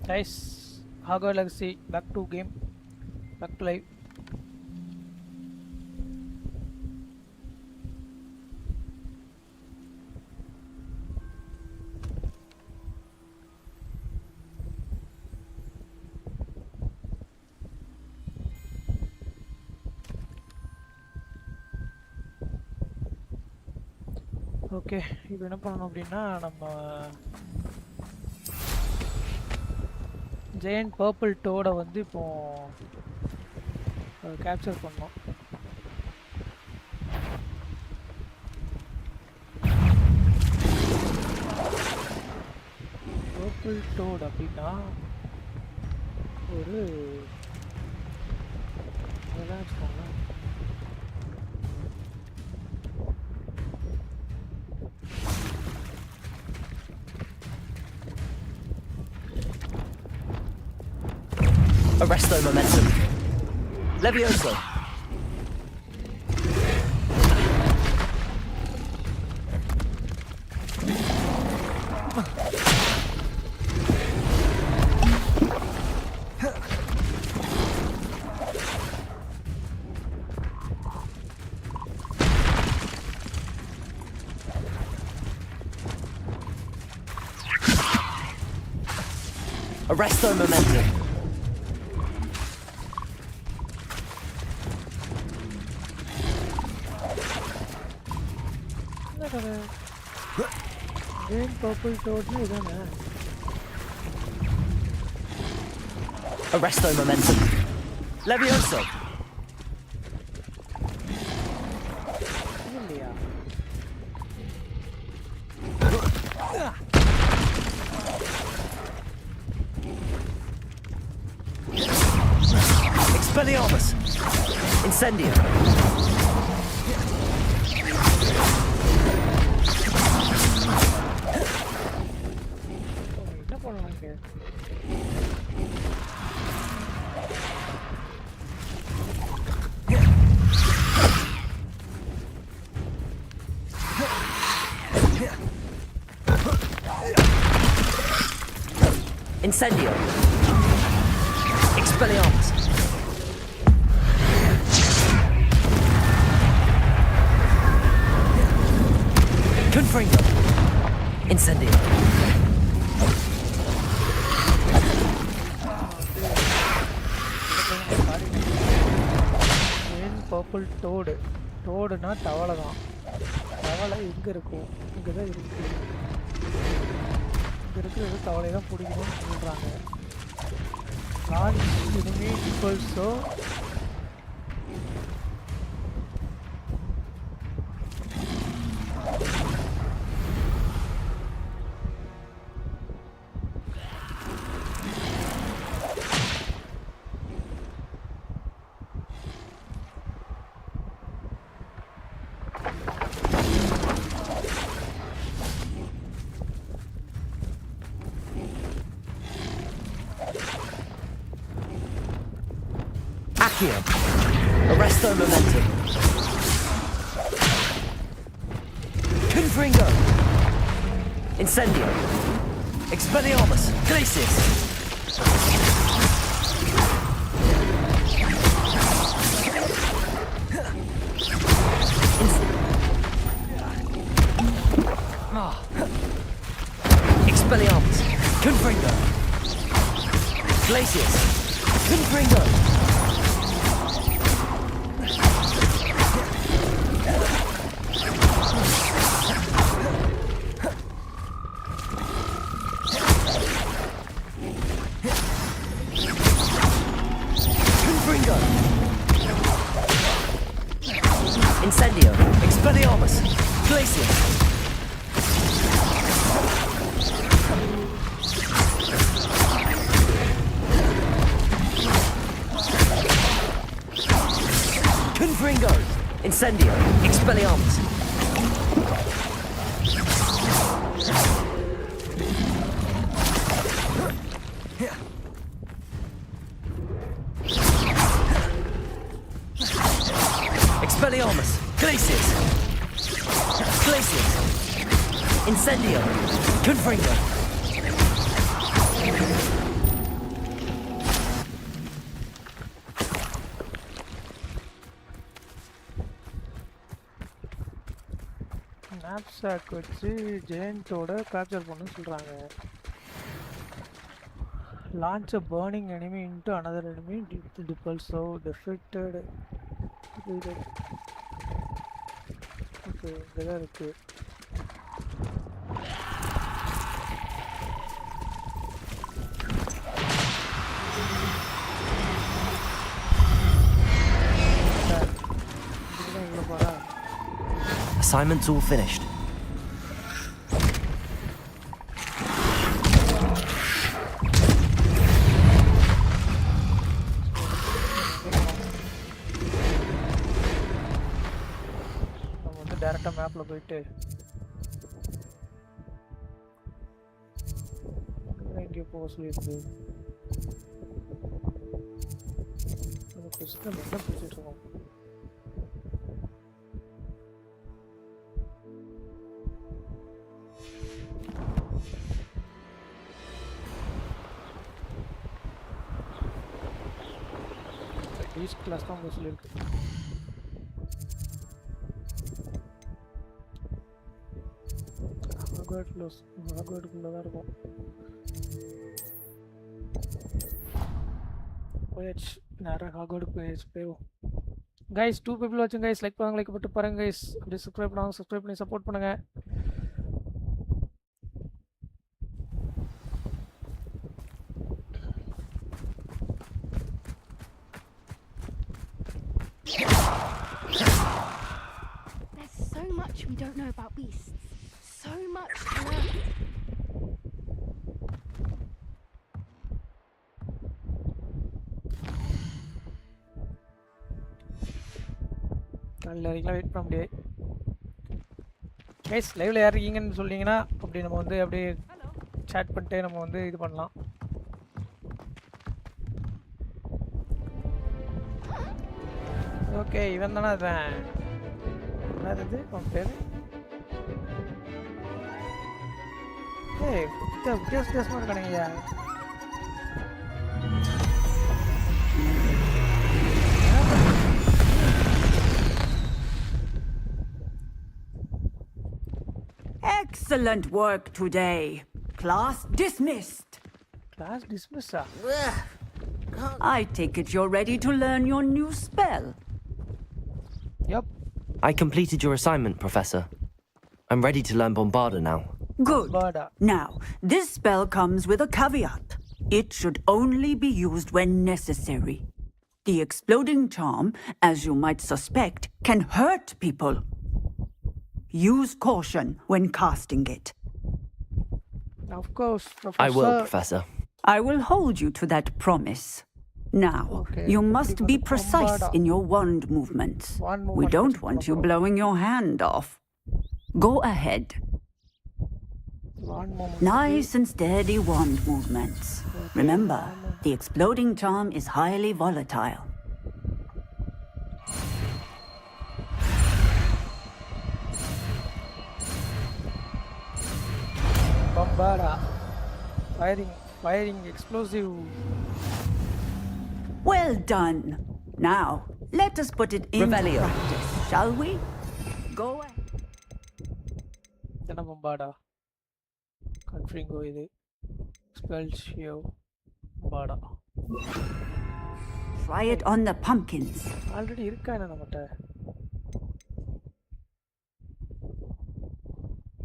Guys, Hogwarts Legacy, back to game, back to live. Okay, இப்போ என்ன பண்ணணும் அப்படின்னா நம்ம ஜெயண்ட் பர்பிள் டோடை வந்து இப்போ கேப்சர் பண்ணோம். பர்பிள் டோட் அப்படின்னா ஒரு வச்சுக்கோங்களேன். Arresto momentum. Levioso. Arresto momentum. Green purple toad na idana. Arresto momentum. Levioso. Illiya. Expelliarmus. Incendio. Incendio. Expelliarmus. Confringo. Incendio. Purple toad. Toadனா தவளை தான். தவளை எங்க இருக்கும்? இங்க தான் இருக்கு. இங்க இருக்கிறது தவளை தான் பிடிக்கணும்னு சொல்றாங்க. launch enemy equals so Arresto momentum. Confringo. Incendio. Expelliarmus. Glacius. Expelliarmus. Confringo. Glacius. Confringo. Incendio. Expelliarmus. Glacius. Confringo. Incendio. Expelliarmus. Expelliarmus. Glacius. Glacius. Incendio. Confringo. சாக் வச்சு ஜெயண்டோட கேப்சர் பண்ண சொல்றாங்க. Launch a burning enemy into another enemy dipple so defeated. Okay இதெல்லாம் இருக்கு. Assignment's all finished. நம்ம வந்து டைரக்டா மேப்ல போயிட்டு இங்கே போக சொல்லியிருக்கு. நம்ம கொஸ்டின் என்ன பேசிட்டு இருக்கோம்? ஈஸ்ட் கிளாஸ் தான் உங்களுக்கு சொல்லியிருக்கு. ஹாக்வர்ட்ஸ்குள்ளே தான் இருக்கும். போயாச்சு, நேராக ஹாக்வர்ட் போயிடும். கைஸ் 2 people வாட்சிங் கைஸ். லைக் பண்ணுங்க, லைக் போட்டு பாருங்க கைஸ். அப்படியே சப்ஸ்கிரைப் பண்ணுவாங்க, சப்ஸ்கிரைப் பண்ணி சப்போர்ட் பண்ணுங்க. We don't know about beasts. So much to learn. எல்லாருக்கும் வெயிட் பண்ண முடியாது கைஸ். லைவ்ல யார் இருக்கீங்கன்னு சொல்லிங்கன்னா அப்படி நம்ம வந்து அப்படியே சாட் பண்ணிட்டு நம்ம வந்து இது பண்ணலாம். ஓகே இவன் தானே அதுதான். என்னது உன் பேர்? ஏய் வித்தியாசமாக இருக்கானுங்கய்யா. Excellent work today. Class dismissed. Class dismissed? I take it you're ready to learn your new spell. Yep. I completed your assignment, Professor. I'm ready to learn Bombarda now. Good. Bombarda. Now, this spell comes with a caveat. It should only be used when necessary. The exploding charm, as you might suspect, can hurt people. Use caution when casting it. Of course, Professor. I will, Professor. I will hold you to that promise. Now, Okay. you must be precise Bombarda. in your wand movements. Wand We movement don't is want you proper. blowing your hand off. Go ahead. One moment. Nice and steady wand movements. Remember, the exploding charm is highly volatile. Bombarda. Firing explosive. Well done. Now, let us put it into Revelio. practice, shall we? Go ahead. என்ன Bombarda? Confringo இது. Spell show. Bombarda. Try it on the pumpkins. Already இருக்கா என்ன நம்மகிட்ட?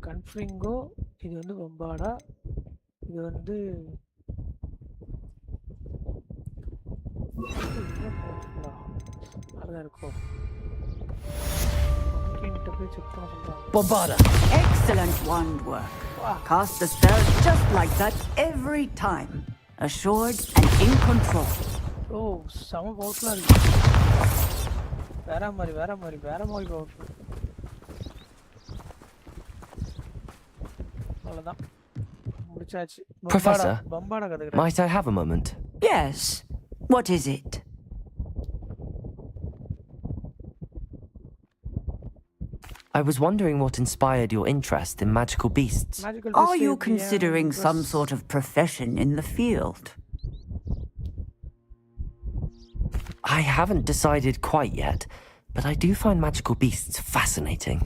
Confringo இது வந்து Bombarda. இது வந்து அதான் இருக்கும். போய் செக் பண்ண சொல்றாங்க. Bombarda! Excellent wand work. Cast the spell just like that every time. Assured and in control. ஓ செம பவர்ஃபுல்லாக இருக்கு. வேற மாதிரி பவர்ஃபுல். அவ்வளோதான் முடிச்சாச்சு. Professor, Bombarda கற்றுக்கிறேன். might I have a moment? Yes. What is it? I was wondering what inspired your interest in magical beasts. Magical Are you beast considering and some dress. sort of profession in the field? I haven't decided quite yet, but I do find magical beasts fascinating.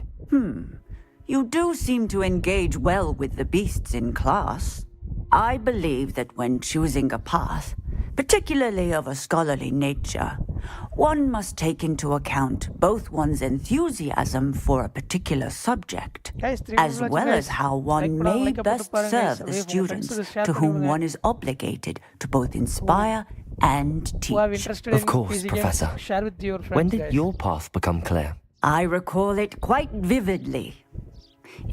You do seem to engage well with the beasts in class. I believe that when choosing a path, particularly of a scholarly nature, one must take into account both one's enthusiasm for a particular subject, Guys, 3 as people well watching, as guys. how one Like may போட்டு best பாருங்க, serve guys. the அப்படியே உங்க friends students க்கு share to பண்ணி whom விடுங்க. one is obligated to both inspire and Who are teach. interested Of in course, PC games, Professor. share with your friends, When did guys. your path become clear? I recall it quite vividly.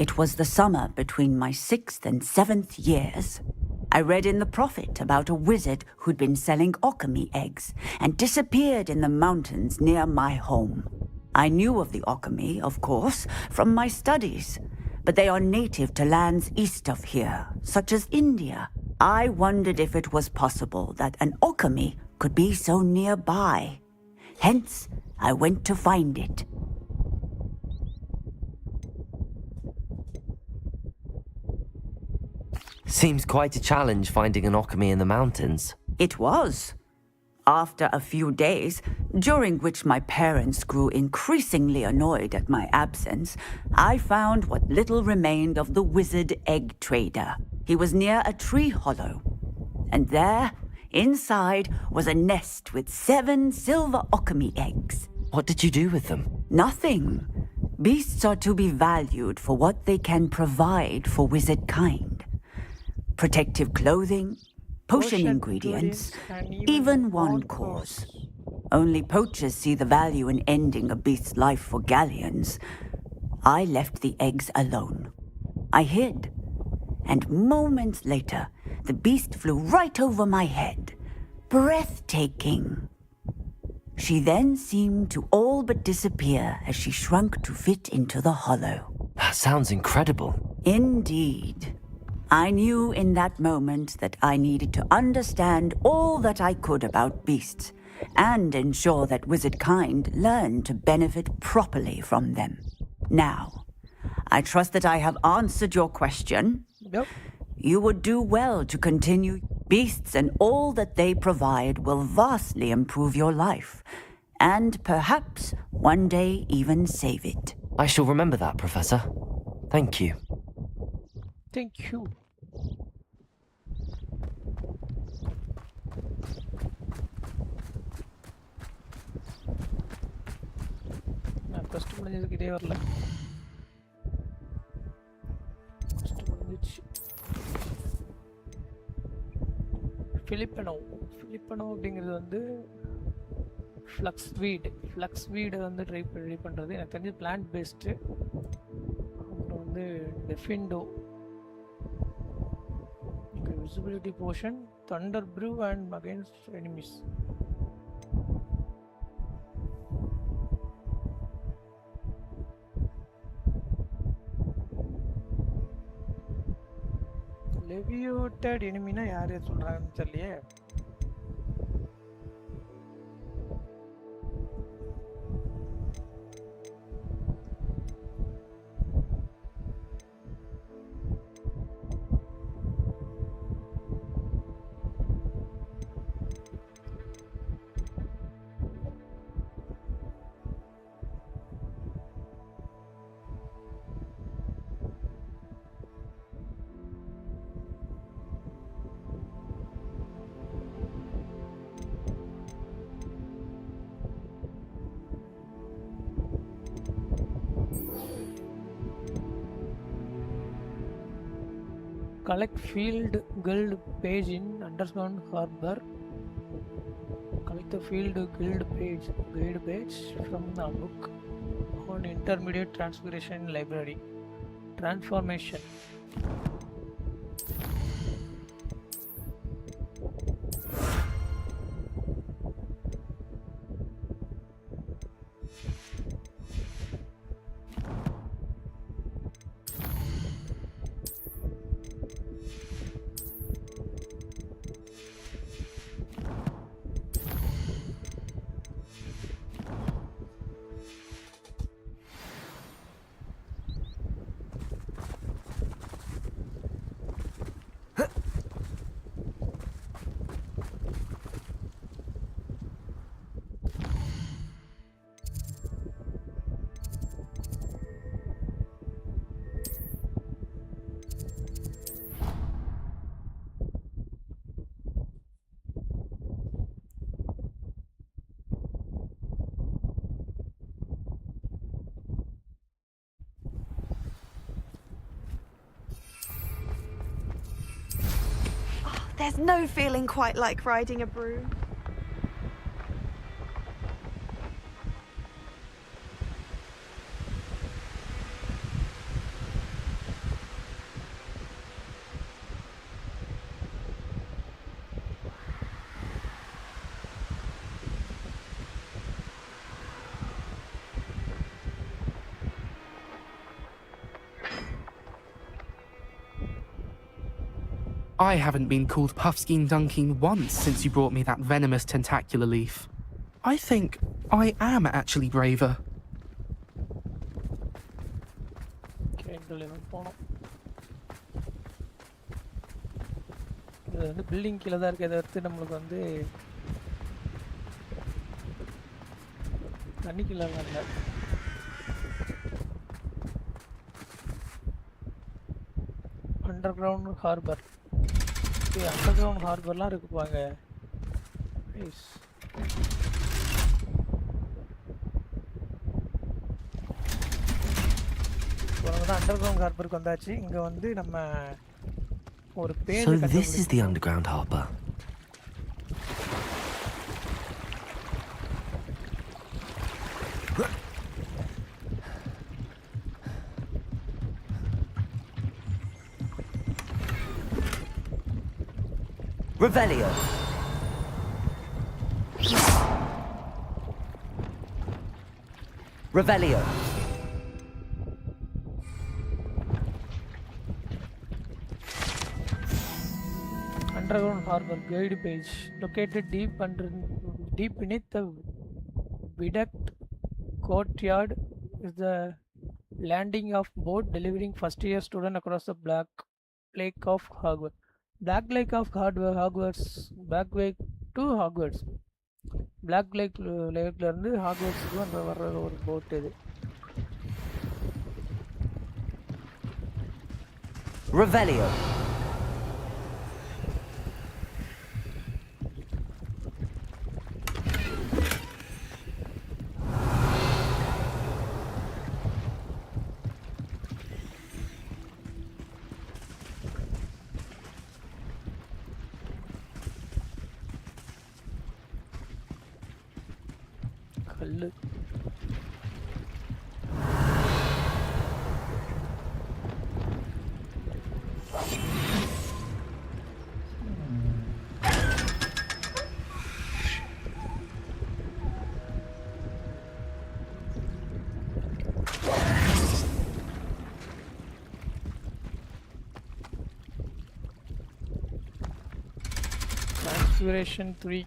It was the summer between my 6th and 7th years. I read in the Prophet about a wizard who'd been selling alchemy eggs and disappeared in the mountains near my home. I knew of the alchemy, of course, from my studies, but they are native to lands east of here, such as India. I wondered if it was possible that an alchemy could be so nearby. Hence, I went to find it. Seems quite a challenge finding an alchemy in the mountains. It was. After a few days, during which my parents grew increasingly annoyed at my absence, I found what little remained of the wizard egg trader. He was near a tree hollow. And there, inside, was a nest with 7 silver alchemy eggs. What did you do with them? Nothing. Beasts are to be valued for what they can provide for wizard kind. Protective clothing, potion ingredients, and even one cause. Only poachers see the value in ending a beast's life for galleons. I left the eggs alone. I hid. And moments later, the beast flew right over my head. Breathtaking. She then seemed to all but disappear as she shrunk to fit into the hollow. That sounds incredible. Indeed. I knew in that moment that I needed to understand all that I could about beasts and ensure that wizard kind learned to benefit properly from them. Now, I trust that I have answered your question. Yep. You would do well to continue. Beasts and all that they provide will vastly improve your life, and perhaps one day even save it. I shall remember that, Professor. Thank you. Thank you. நான் quest முடிஞ்சதுக்கு இதே வரல. Quest முடிஞ்சிச்சு. Filipino அப்படிங்கிறது வந்து flux வீடு வந்து try பண்ணுறது எனக்கு தெரிஞ்சு பிளான்ட் பேஸ்டு. அப்புறம் வந்து டெஃபிண்டோ, visibility potion, thunder brew and against enemies. Levitated எனிமினா யார் சொல்கிறாங்கன்னு தெரியலையே. Collect field guild page in underground harbor. Collect the field guild page from the book on intermediate transfiguration library. Transformation. There's no feeling quite like riding a broom. I haven't been called Puffskein Dunking once since you brought me that venomous tentacular leaf. I think I am actually braver. இது வந்து building கீழே தான் இருக்குது. இதை எடுத்து நம்மளுக்கு வந்து தண்ணி கீழே இல்லை. Underground harbour. Underground ஹார்பர்லாம் இருக்குப்பாங்க. நைஸ். அண்டர் கிரவுண்ட் ஹார்பருக்கு வந்தாச்சு. இங்கே வந்து நம்ம ஒரு பேர். So this is the underground harbor. Revelio. Revelio. Underground harbor guide page located deep beneath the viaduct courtyard is the landing of boat delivering first year student across the Black Lake of Hogwarts. Black Lake of Hogwarts. Black Lake to Hogwarts. Black Lake லேக்ல இருந்து ஹாக்வர்ட்ஸ்க்கு வந்து வர்ற ஒரு boat இது. Revelio. கல்லு. Transfiguration 3.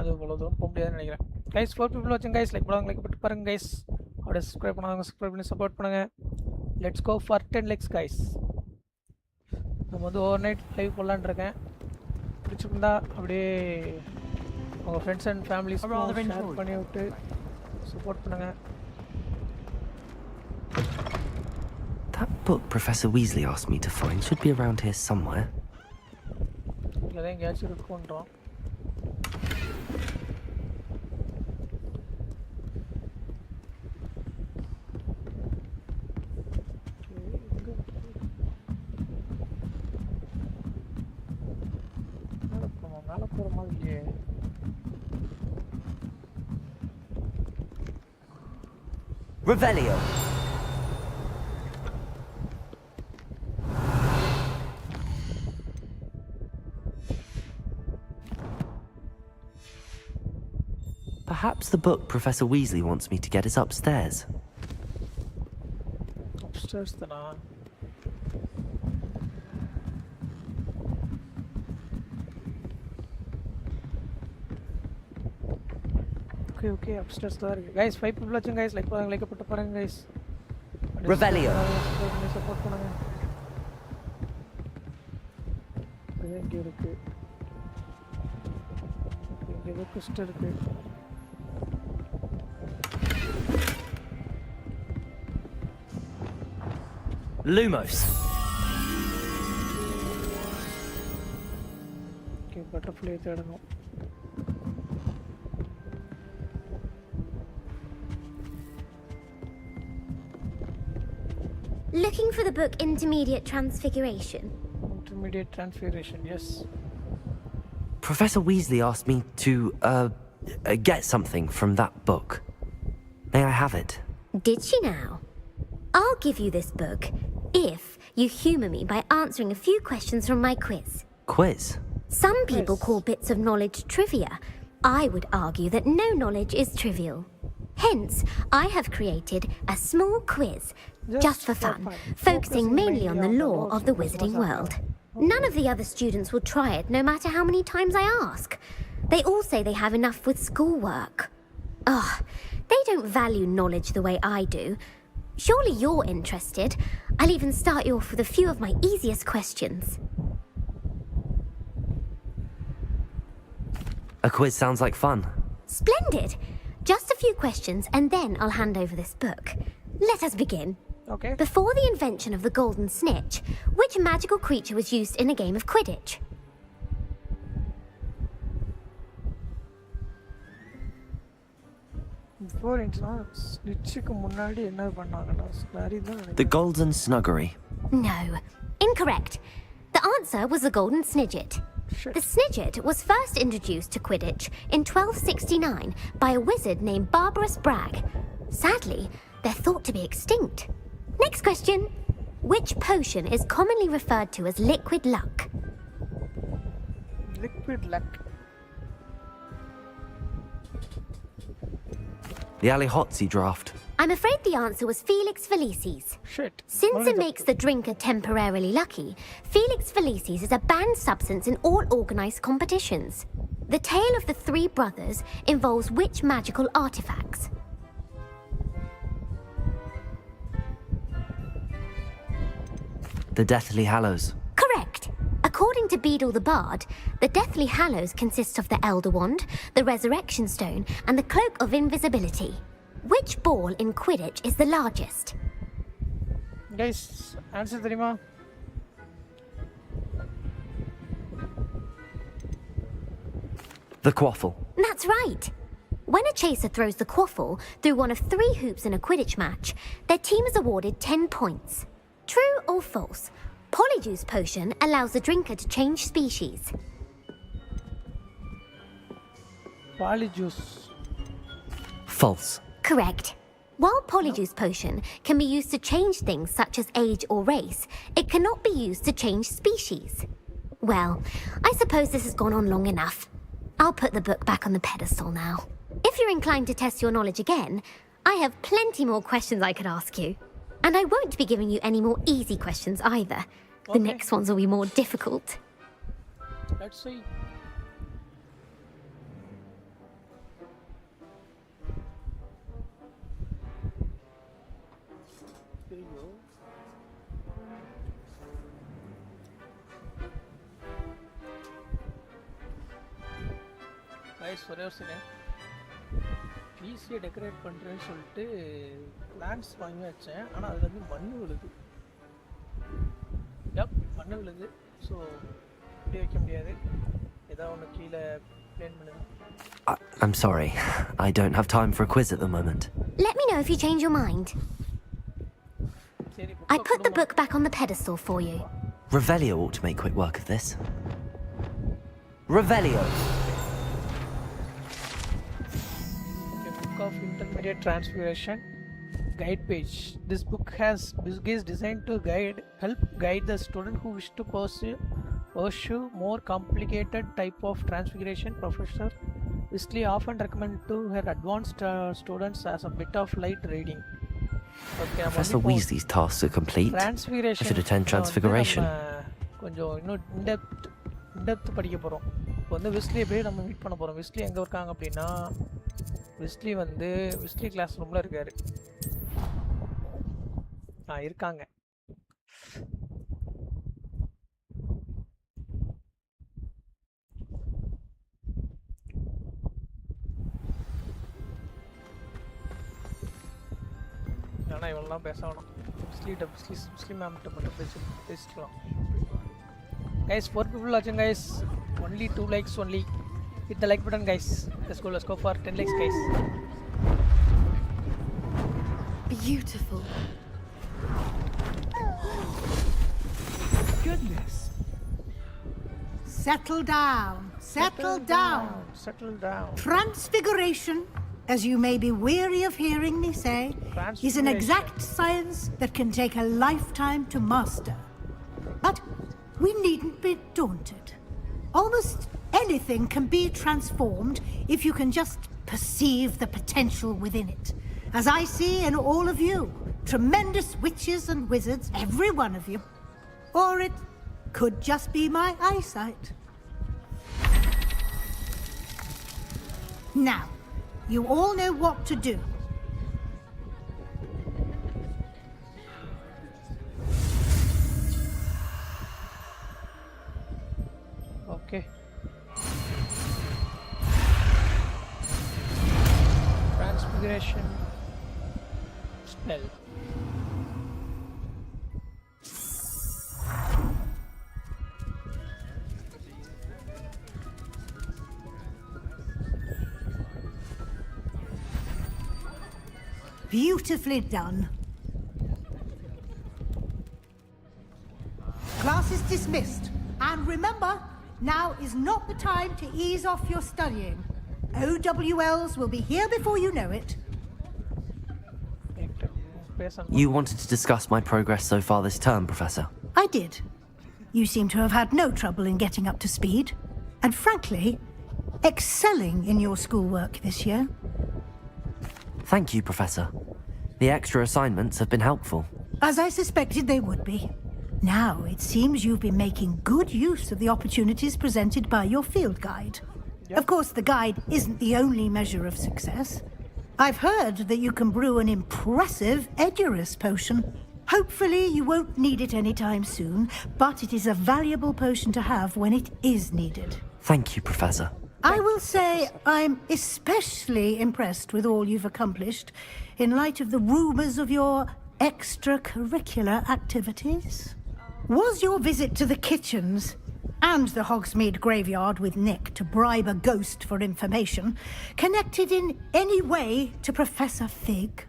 அது இவ்வளோ தூரம் போக முடியாதுன்னு நினைக்கிறேன். Guys 4 people watching guys, like பண்ணுவாங்க, லைக் பண்ணிட்டு பாருங்க கைஸ். அப்படியே சப்ஸ்கிரைப் பண்ணுவாங்க, சப்ஸ்கிரைப் பண்ணி சப்போர்ட் பண்ணுங்க. Let's go for 10 likes guys. நம்ம வந்து ஓவர் நைட் லைவ் போடலான்னு இருக்கேன். பிடிச்சிருந்தா அப்படியே உங்கள் ஃப்ரெண்ட்ஸ் அண்ட் ஃபேமிலிஸ் ஷேர் பண்ணி விட்டு சப்போர்ட் பண்ணுங்க. That book Professor Weasley asked me to find should be around here somewhere. இங்கே தான் எங்கேயாச்சும் இருக்குன்றோம். மேலே போகிற மாதிரி இல்லையே. Revelio. Perhaps the book Professor Weasley wants me to get is upstairs. Upstairs தானா? Okay, upstairs தான் இருக்கு. Guys 5 people watching guys, like பண்ணுங்க, லைக் போட்டு பாருங்க guys. Revelio. சப்போர்ட் பண்ணுங்க. இது இங்க இருக்கு. இங்க ஏதோ quest இருக்கு. Lumos. Okay, butterfly தேடணும். Looking for the book Intermediate Transfiguration? Intermediate Transfiguration, yes. Professor Weasley asked me to, get something from that book. May I have it? Did she now? I'll give you this book if you humour me by answering a few questions from my quiz. Quiz? Some people Yes. call bits of knowledge trivia. I would argue that no knowledge is trivial. Hence, I have created a small quiz, just for fun, focusing mainly on the lore of the wizarding world. None of the other students will try it, no matter how many times I ask. They all say they have enough with schoolwork. Ugh, they don't value knowledge the way I do. Surely you're interested. I'll even start you off with a few of my easiest questions. A quiz sounds like fun. Splendid! Just a few questions and then I'll hand over this book. Let us begin. Okay. Before the invention of the golden snitch, which magical creature was used in a game of Quidditch? Before snitchக்கு முன்னாடி என்ன பண்ணாங்கடா? Slurry தான் The நினைக்கிறேன். Golden Snuggery. No. Incorrect. The answer was the golden snidget. Shit. The snidget was first introduced to Quidditch in 1269 by a wizard named Barbarous Bragg. Sadly, they're thought to be extinct. Next question. Which potion is commonly referred to as liquid luck? Liquid luck. The Alihotsy draft. I'm afraid the answer was Felix Felicis. Shit. Since Only it the- makes the drinker temporarily lucky, Felix Felicis is a banned substance in all organised competitions. The tale of the three brothers involves which magical artifacts? The Deathly Hallows. Correct. According to Beedle the Bard, the Deathly Hallows consists of the Elder Wand, the Resurrection Stone, and the Cloak of Invisibility. Which ball in Quidditch is the largest? Guys, answer தெரியுமா? The Quaffle. That's right. When a chaser throws the quaffle through one of 3 hoops in a Quidditch match, their team is awarded 10 points. True or false? Polyjuice potion allows the drinker to change species. Polyjuice. False. Correct. While Polyjuice potion can be used to change things such as age or race, it cannot be used to change species. Well, I suppose this has gone on long enough. I'll put the book back on the pedestal now. If you're inclined to test your knowledge again, I have plenty more questions I could ask you. And I won't be giving you any more easy questions either. The Okay. next ones will be more difficult. Let's see. Here you go. Guys, ஒரே ஒரு second. பிசியை decorate பண்ணுறேன்னு சொல்லிட்டு plans வாங்கி வச்சேன், ஆனால் அதில் வந்து மண் விழுது. மண் விழுது. ஸோ இப்படி வைக்க முடியாது. ஏதாவது ஒன்று கீழே பிளேன் பண்ணுங்க. I'm sorry. I don't have time for a quiz at the moment. Let me know if you change your mind. சரி, I put the book back on the pedestal for you. Revelio ought to make quick work of this. Revelio! Okay, Book of Intermediate Transfiguration guide page. This book is designed to help guide the student who wish to pursue more complicated type of transfiguration. Professor Weasley often recommend to her advanced students as a bit of light reading. Okay, Professor Weasley's tasks are complete. Transfiguration. I should attend Transfiguration. கொஞ்சம் இன்னும் in-depth படிக்க போகிறோம். இப்போ வந்து விஸ்லியை போய் நம்ம meet பண்ண போகிறோம். விஸ்லி எங்கே இருக்காங்க அப்படின்னா, விஸ்லி வந்து விஸ்லி கிளாஸ் ரூமில் இருக்காரு. இருக்காங்க. வேணா இவெல்லாம் பேச வேணாம். முஸ்லீம் மேம்கிட்ட மட்டும் பேசிக்கலாம். Guys, 4 people watching, guys. Only 2 likes only. Hit the like button, guys. Let's go for 10 likes, guys. Beautiful. Goodness. Settle down. Settle down. Settle down. Transfiguration, as you may be weary of hearing me say, is an exact science that can take a lifetime to master. But we needn't be daunted. Almost anything can be transformed if you can just perceive the potential within it. As I see in all of you, tremendous witches and wizards, every one of you. Or it could just be my eyesight. Now, you all know what to do. Okay. Transfiguration spell. Beautifully done. Class is dismissed. And remember, now is not the time to ease off your studying. OWLs will be here before you know it. You wanted to discuss my progress so far this term, Professor? I did. You seem to have had no trouble in getting up to speed. And frankly, excelling in your schoolwork this year. Thank you, Professor. The extra assignments have been helpful. As I suspected they would be. Now, it seems you've been making good use of the opportunities presented by your field guide. Yep. Of course, the guide isn't the only measure of success. I've heard that you can brew an impressive Edurus potion. Hopefully, you won't need it anytime soon, but it is a valuable potion to have when it is needed. Thank you, Professor. I will say I'm especially impressed with all you've accomplished in light of the rumors of your extracurricular activities. Was your visit to the kitchens and the Hogsmeade graveyard with Nick to bribe a ghost for information connected in any way to Professor Fig?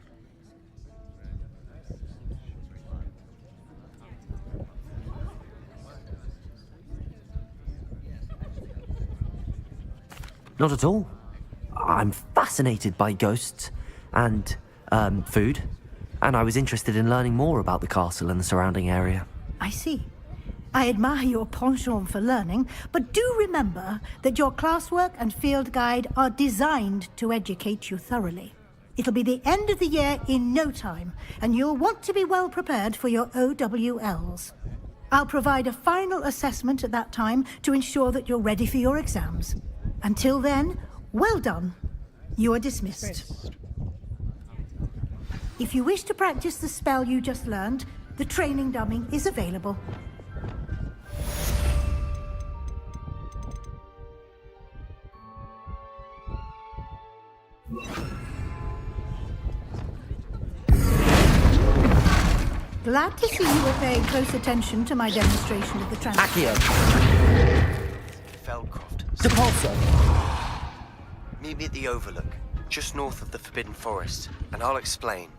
Not at all. I'm fascinated by ghosts and food, and I was interested in learning more about the castle and the surrounding area. I see. I admire your penchant for learning, but do remember that your classwork and field guide are designed to educate you thoroughly. It'll be the end of the year in no time, and you'll want to be well prepared for your OWLs. I'll provide a final assessment at that time to ensure that you're ready for your exams. Until then, well done. You are dismissed. If you wish to practice the spell you just learned, the training dummy is available. Glad to see you were paying close attention to my demonstration of the Accio! Feldcroft. Depulso! Meet me at the Overlook, just north of the Forbidden Forest, and I'll explain.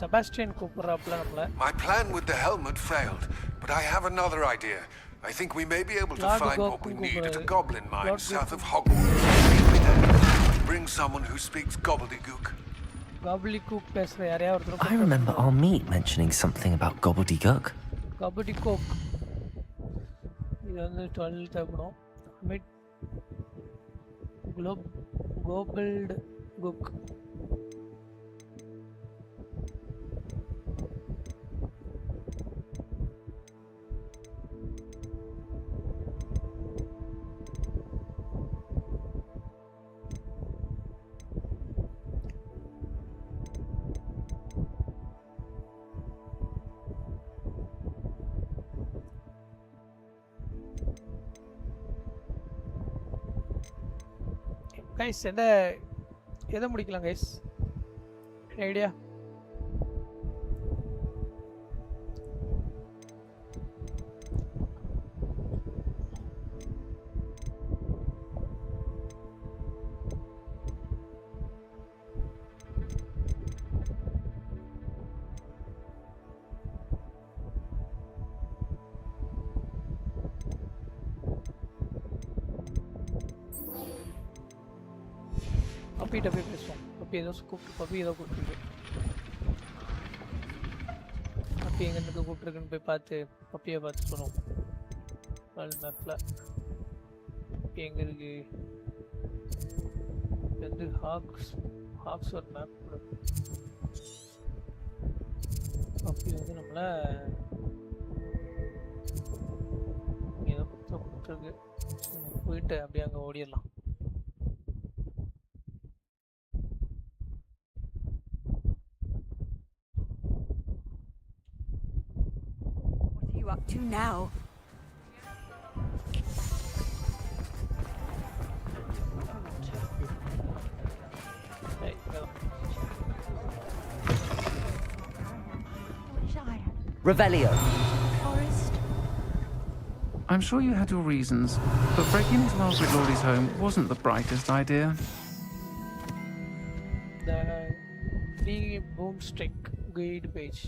Sebastian கூப்பிடுறாப்ல நம்மள. My plan with the helmet failed, but I have another idea. I think we may be able to Lord find what we Goku need at a Goku. goblin mine Lord south Goku. of Hogwarts. Meet me there. Bring someone who speaks gobbledygook. Gobbledygook பேசுற யாரையா ஒருத்தர் I remember our meet mentioning something about gobbledygook. Gobbledygook. இது வந்து 12 தேவைப்படும். Mid gobbledygook. Guys எதை முடிக்கலாம் guys idea பப்பிகிட்ட போய் பேசுவோம். பப்பி ஏதோ கூப்பிட்டுருக்கு. பப்பி எங்கேருந்து கூப்பிட்டுருக்குன்னு போய் பார்த்து பப்பியை பார்த்து சொல்லுவோம். வேர்ல்ட் மேப்பில் பப்பி எங்கே இருக்கு? இது ஹாக்ஸ் ஒரு மேப் பப்பி வந்து நம்மளை ஏதோ கூப்பிட்டுருக்கு. போயிட்டு அப்படியே அங்கே ஓடிடலாம். Up to now. Revelio. I'm sure you had your reasons, but breaking into Margaret Lawley's home wasn't the brightest idea. The free boomstick guide page.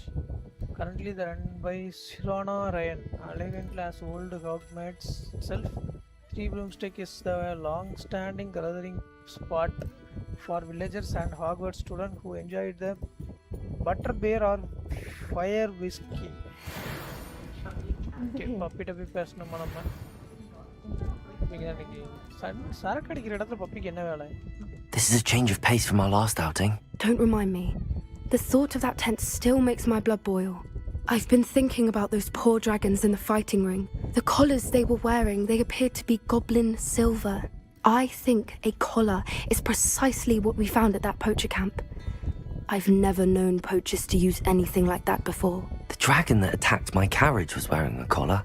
Currently run by Sirana Ryan, elegant class old Hogwarts itself. Three Broomstick is the long-standing gathering spot for villagers and Hogwarts students who enjoy the butterbeer or fire whiskey. Okay, puppy to be personal. This is a change of pace from our last outing. Don't remind me. The thought of that tent still makes my blood boil. I've been thinking about those poor dragons in the fighting ring. The collars they were wearing, they appeared to be goblin silver. I think a collar is precisely what we found at that poacher camp. I've never known poachers to use anything like that before. The dragon that attacked my carriage was wearing a collar,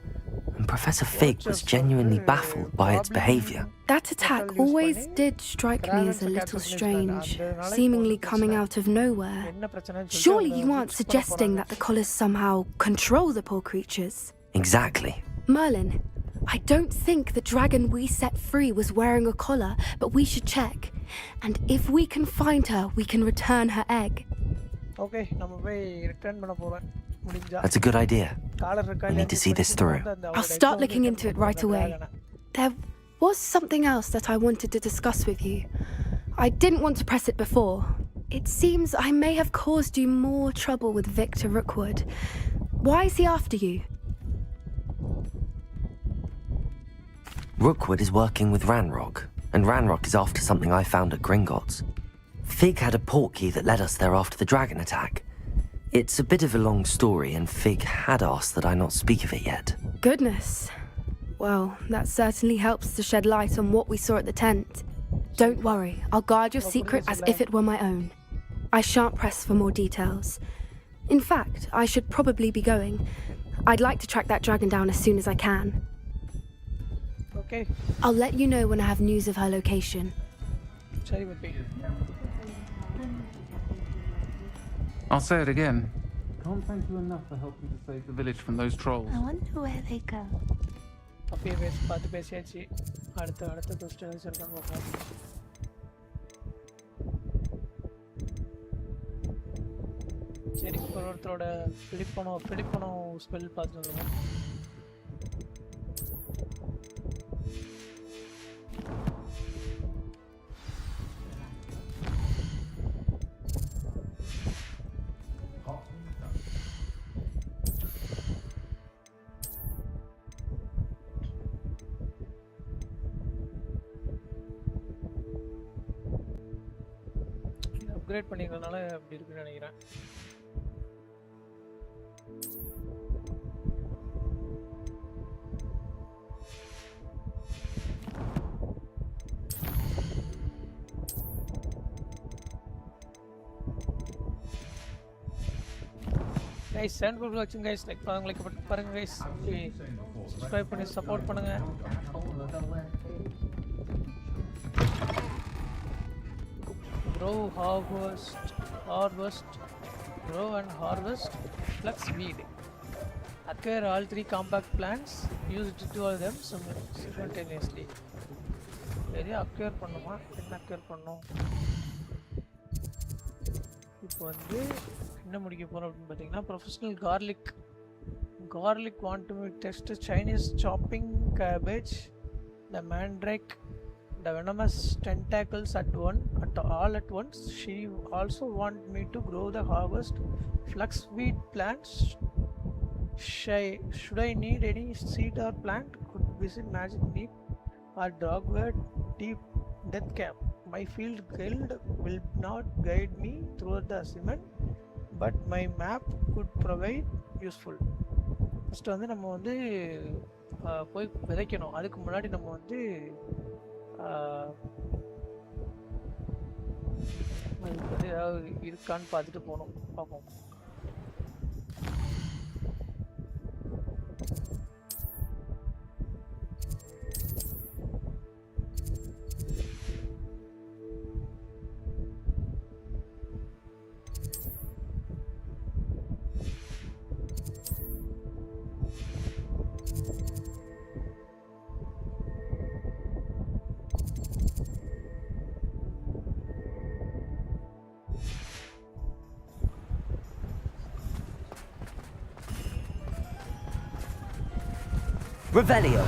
and Professor Fig was genuinely baffled by its behavior. That attack always did strike me as a little strange, seemingly coming out of nowhere. Surely you aren't suggesting that the collars somehow control the poor creatures? Exactly. Merlin, I don't think the dragon we set free was wearing a collar, but we should check. And if we can find her, we can return her egg. Okay, That's a good idea. We need to see this through. I'll start looking into it right away. There was something else that I wanted to discuss with you. I didn't want to press it before. It seems I may have caused you more trouble with Victor Rookwood. Why is he after you? Rookwood is working with Ranrock, and Ranrock is after something I found at Gringotts. Fig had a portkey that led us there after the dragon attack. It's a bit of a long story, and Fig had asked that I not speak of it yet. Goodness. Well, that certainly helps to shed light on what we saw at the tent. Don't worry, I'll guard your secret as if it were my own. I shan't press for more details. In fact, I should probably be going. I'd like to track that dragon down as soon as I can. Okay. I'll let you know when I have news of her location. I'll say it again. Can't thank you enough for helping to save the village from those trolls. I wonder where they go. அப்படியே பார்த்து பேசியாச்சு. அடுத்த questions இருக்காங்க பார்ப்போம். சரி, ஒருத்தரோட பிலிப்பனோ spell பார்த்துருந்தோம். Upgrade பண்ணிக்கிறதுனால அப்படி இருக்குன்னு நினைக்கிறேன். guys, send for watching guys. Like பாருங்க guys. Subscribe பண்ணி support பண்ணுங்க. Grow, grow and harvest flux weed. Acquire all 3 compact plants. Use it to all them simultaneously. Area acquire பண்ணுமா? என்ன acquire பண்ணோம்? இப்போ வந்து என்ன முடிக்க போறோம் அப்படினு பாத்தீங்கன்னா professional garlic want to test Chinese chopping cabbage, the mandrake the venomous tentacles all at once. She also want me to grow the harvest flaxweed plants. Should I need any seed or plant? Could visit magic leap or dogwood deep death camp. My field guild will not guide me through the cement, but my map could provide useful. First வந்து நம்ம வந்து போய் விதைக்கணும். அதுக்கு முன்னாடி நம்ம வந்து ஏதாவது இருக்கான்னு பார்த்துட்டு போகணும். பார்ப்போம். Revelio.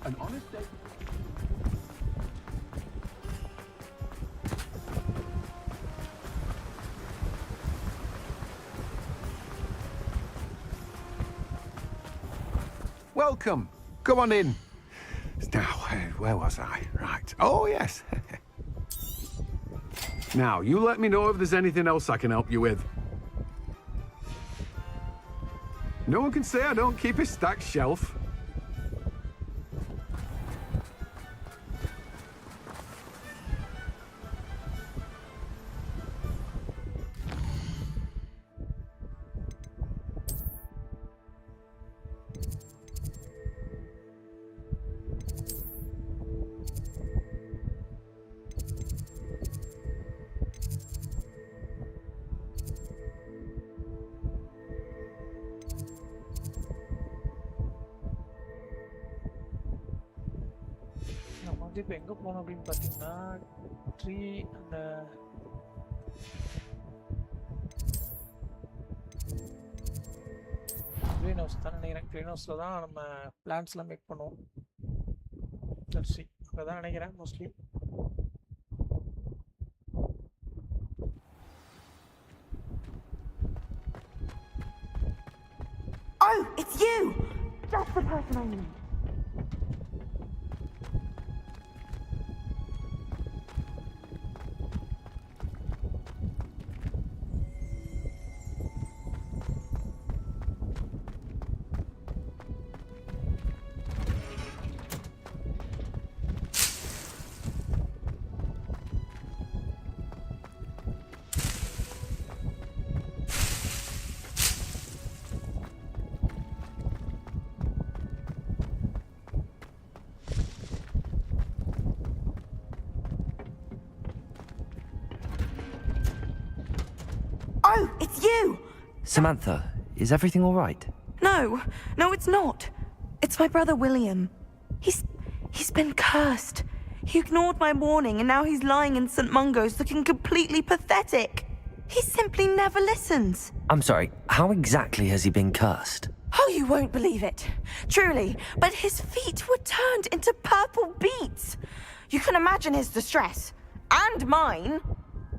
An honest day. Welcome. Come on in. Now, where was I? Right. Oh, yes. Now, you let me know if there's anything else I can help you with. No one can say I don't keep a stacked shelf. இப்போ எங்கே போகணும் அப்படின்னு பார்த்தீங்கன்னா tree அந்த green house தான் நினைக்கிறேன். Green ஹவுஸில் தான் நம்ம பிளான்ஸ்லாம் மேக் பண்ணுவோம். சரி அங்கே தான் நினைக்கிறேன் mostly. Oh, it's you! Just the person I need. Oh, it's you! Samantha, is everything all right? No, it's not. It's my brother William. He's been cursed. He ignored my warning and now he's lying in St. Mungo's looking completely pathetic. He simply never listens. I'm sorry, how exactly has he been cursed? Oh, you won't believe it. Truly, but his feet were turned into purple beets. You can imagine his distress. And mine.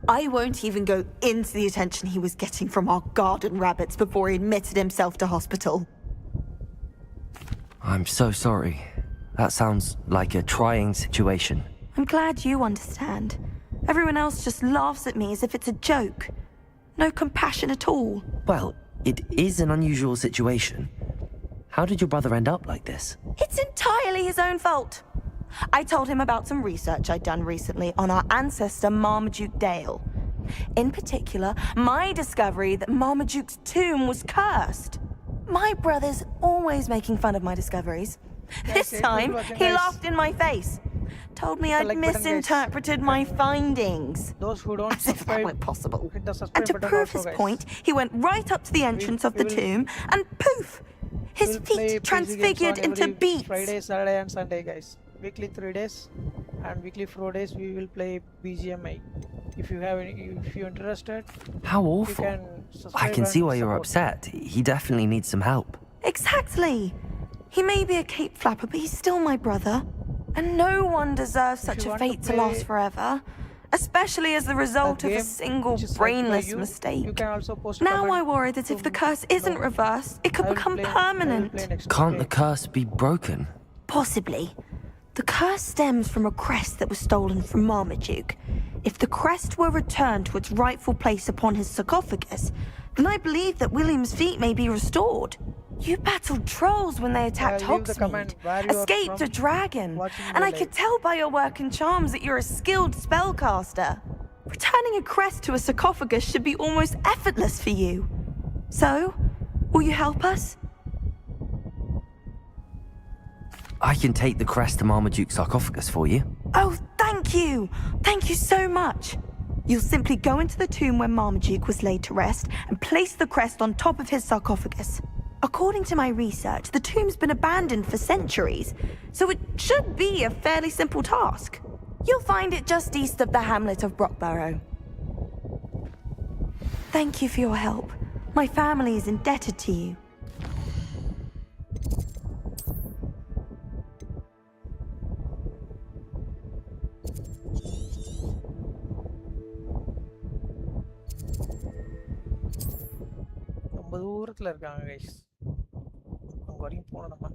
I won't even go into the attention he was getting from our garden rabbits before he admitted himself to hospital. I'm so sorry. That sounds like a trying situation. I'm glad you understand. Everyone else just laughs at me as if it's a joke. No compassion at all. Well, it is an unusual situation. How did your brother end up like this? It's entirely his own fault. I told him about some research I'd done recently on our ancestor Marmaduke Dale. In particular, my discovery that Marmaduke's tomb was cursed. My brother's always making fun of my discoveries. This time, he laughed in my face. Told me I'd misinterpreted my findings. Those who don't As if that subscribe, were possible. hit the And subscribe to button prove also, his guys. point, he went right up to the entrance of the tomb and poof! His We'll play feet PC transfigured games on into every beats. Friday, Saturday, and Sunday, guys. Weekly 3 days and weekly 4 days we will play BGMI. If you're interested, How you awful. can I subscribe can see and why you're support. upset. He definitely needs some help. Exactly. He may be a cape flapper, but he's still my brother. And no one deserves such you a want to fate to play last forever. Especially as the result of a game single which is liked by brainless you mistake. can also post a Now I comment worry that if the curse isn't reversed, it could I will become play- I will play permanent. next Can't the week. curse be broken? Possibly. The curse stems from a crest that was stolen from Marmaduke. If the crest were returned to its rightful place upon his sarcophagus, then I believe that William's feet may be restored. You battled trolls when they attacked leave the comment Hogsmeade, where you are escaped from a dragon, watching and the I could live. tell by your work and charms that you're a skilled spellcaster. Returning a crest to a sarcophagus should be almost effortless for you. So, will you help us? I can take the crest to Marmaduke's sarcophagus for you. Oh, thank you! Thank you so much! You'll simply go into the tomb where Marmaduke was laid to rest and place the crest on top of his sarcophagus. According to my research, the tomb's been abandoned for centuries, so it should be a fairly simple task. You'll find it just east of the hamlet of Brockborough. Thank you for your help. My family is indebted to you. ரொம்ப தூரத்துல இருக்காங்க guys. அங்க வரைக்கும் போனோம் நம்ம.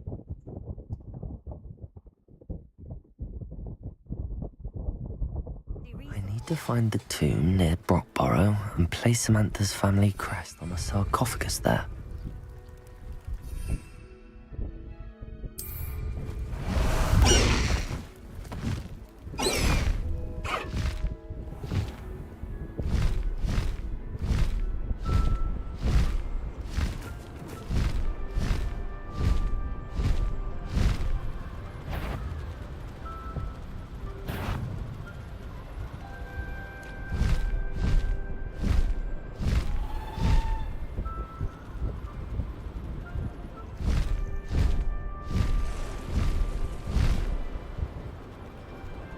I need to find the tomb near Brockborough and place Samantha's family crest on a sarcophagus there.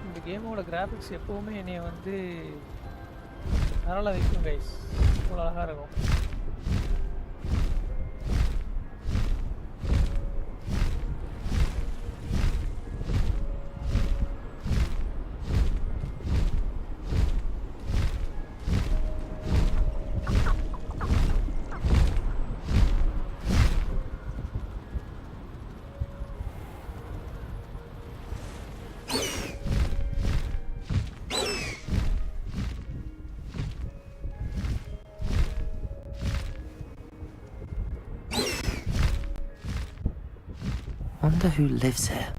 இந்த கேமோட graphics எப்பவுமே என்னைய வந்து அதனால வைக்கும் கைஸ். அவ்வளோ அழகா இருக்கும். Wonder who lives here.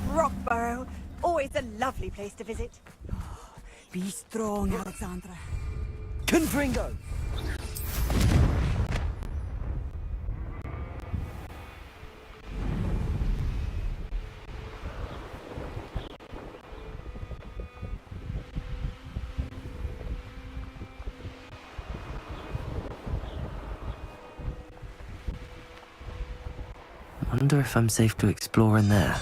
Brockborough, always a lovely place to visit. Be strong, Alexandra. Confringo! Wonder if I'm safe to explore in there.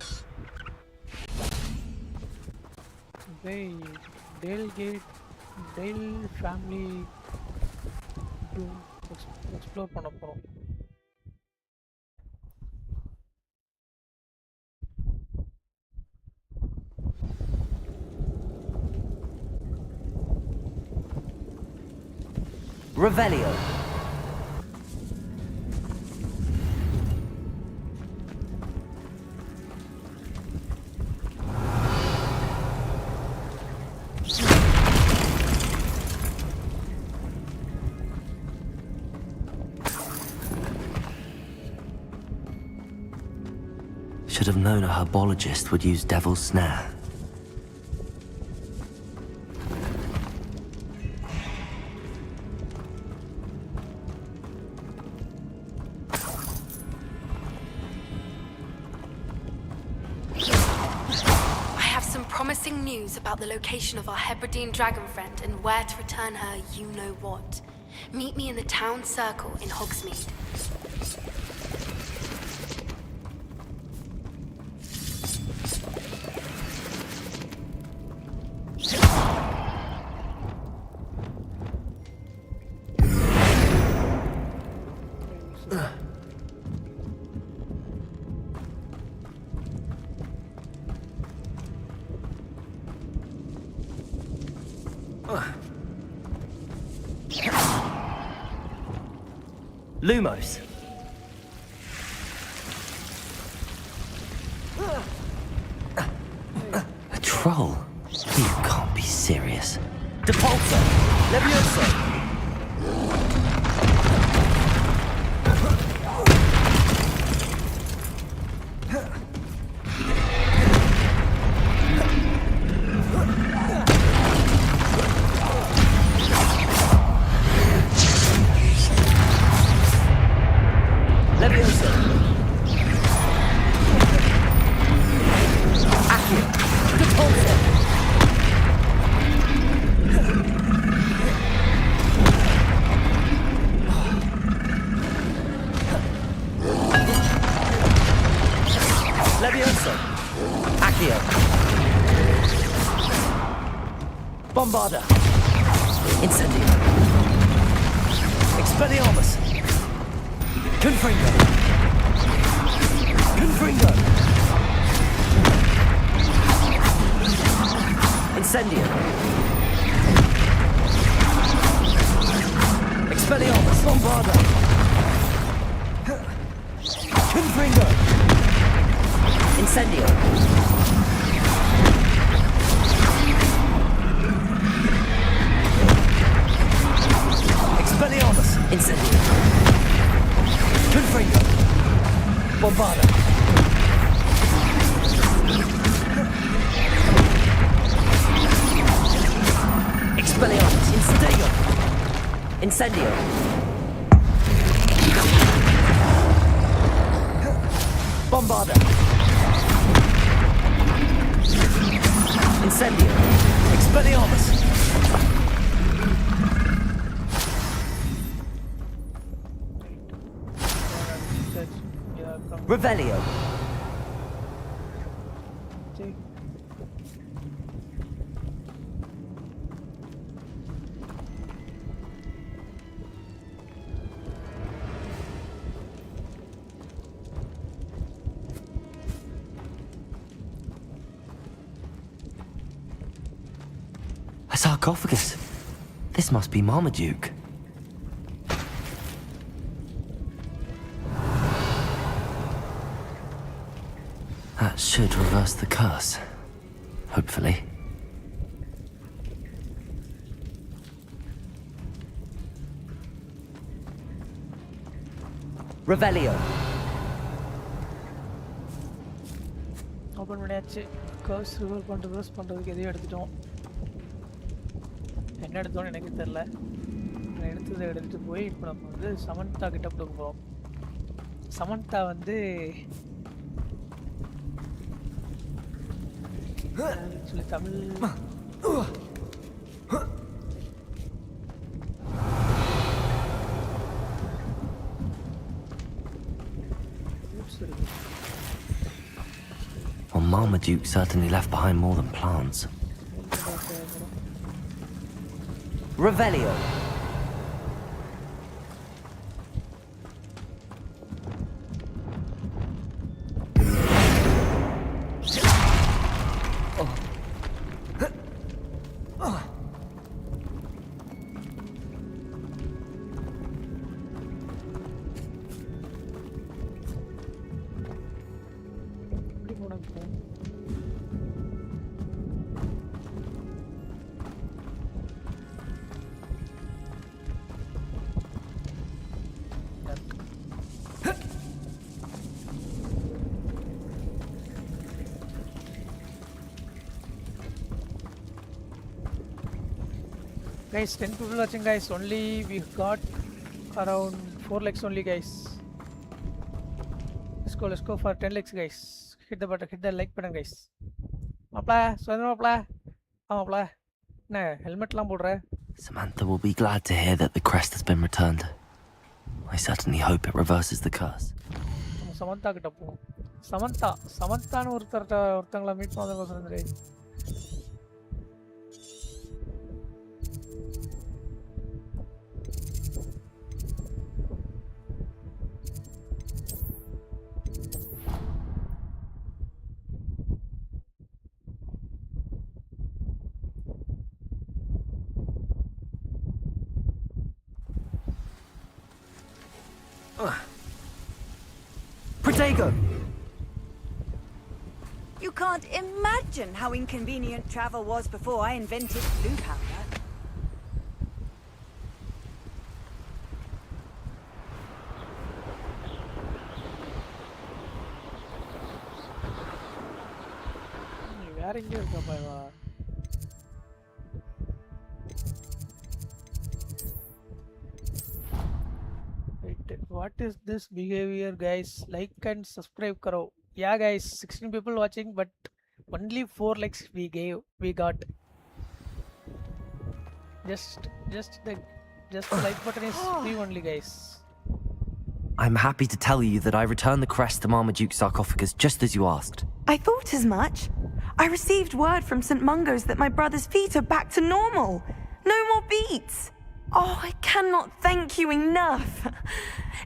Dale family to explore பண்ண போறோம். Revelio. Should have known a herbologist would use Devil's Snare. Promising news about the location of our Hebridean dragon friend and where to return her you-know-what. Meet me in the town circle in Hogsmeade. Lumos. A troll? You can't be serious. Depulso! Levioso! Bombarda. Incendio. Expelliarmus. Confringo. Confringo. Incendio. Expelliarmus. Bombarda. Confringo. Incendio. Expelliarmus! Incendio! Confringo! Bombarda! Expelliarmus! Incendio! Incendio! Bombarda! Incendio! Expelliarmus! Revelio. A sarcophagus. This must be Marmaduke. That should reverse the curse. Hopefully. Revelio. Open பண்ணியாச்சு. கர்ஸ் reverse பண்ணுறதுக்கு எதையும் எடுத்துட்டோம். என்ன எடுத்தோன்னு எனக்கு தெரியல. நான் எடுத்துகிட்டு போய் இப்போ நம்ம வந்து சமந்தா கிட்ட கொடுக்க போகிறோம். சமந்தா வந்து actually Tamil Well, Marmaduke certainly left behind more than plants. Revelio. Guys, 10 people watching, guys. Only we got around 4 likes only, guys. Let's go for 10 likes, guys. Hit the button, hit the like button, guys. Mapla, Surya mapla. Mapla. Nah, helmet lam bodra. Samantha will be glad to hear that the crest has been returned. I certainly hope it reverses the curse. Samantha kitta po. Samantha nu orthangala meet madavasandre. Protego! You can't imagine how inconvenient travel was before I invented blue powder. Where inge irukka paiva? What is this behavior, guys? Like and subscribe karo. Yeah, guys, 16 people watching, but only 4 likes we got. Just the like button is free only, guys. I'm happy to tell you that I returned the crest to Marmaduke's sarcophagus just as you asked. I thought as much. I received word from St. Mungo's that my brother's feet are back to normal. No more beats. Oh, I cannot thank you enough.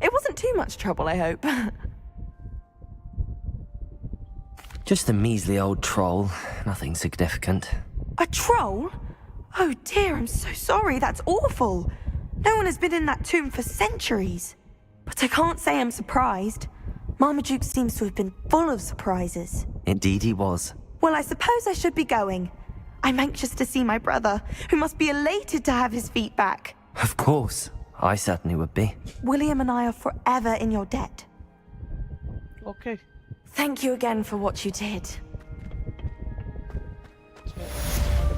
It wasn't too much trouble, I hope. Just a measly old troll, nothing significant. A troll? Oh dear, I'm so sorry, that's awful. No one has been in that tomb for centuries. But I can't say I'm surprised. Marmaduke seems to have been full of surprises. Indeed he was. Well, I suppose I should be going. I'm anxious to see my brother, who must be elated to have his feet back. Of course. I certainly would be. William and I are forever in your debt. Okay. Thank you again for what you did.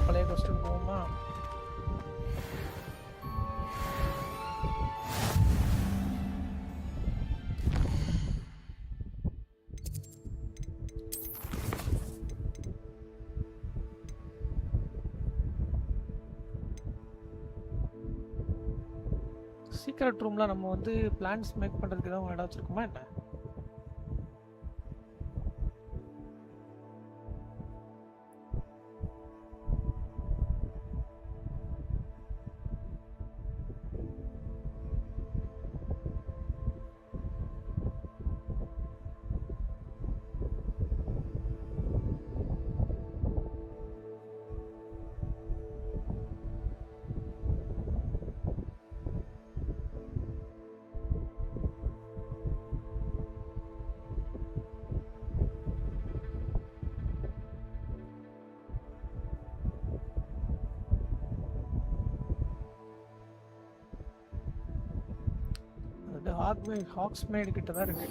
பழைய costume போமா? Secret ரூம்ல நம்ம வந்து plans make பண்றதுக்கு ஏதாவது இடம் வச்சிருக்குமா என்ன? Hogsmeade கிட்ட தான் இருக்கு.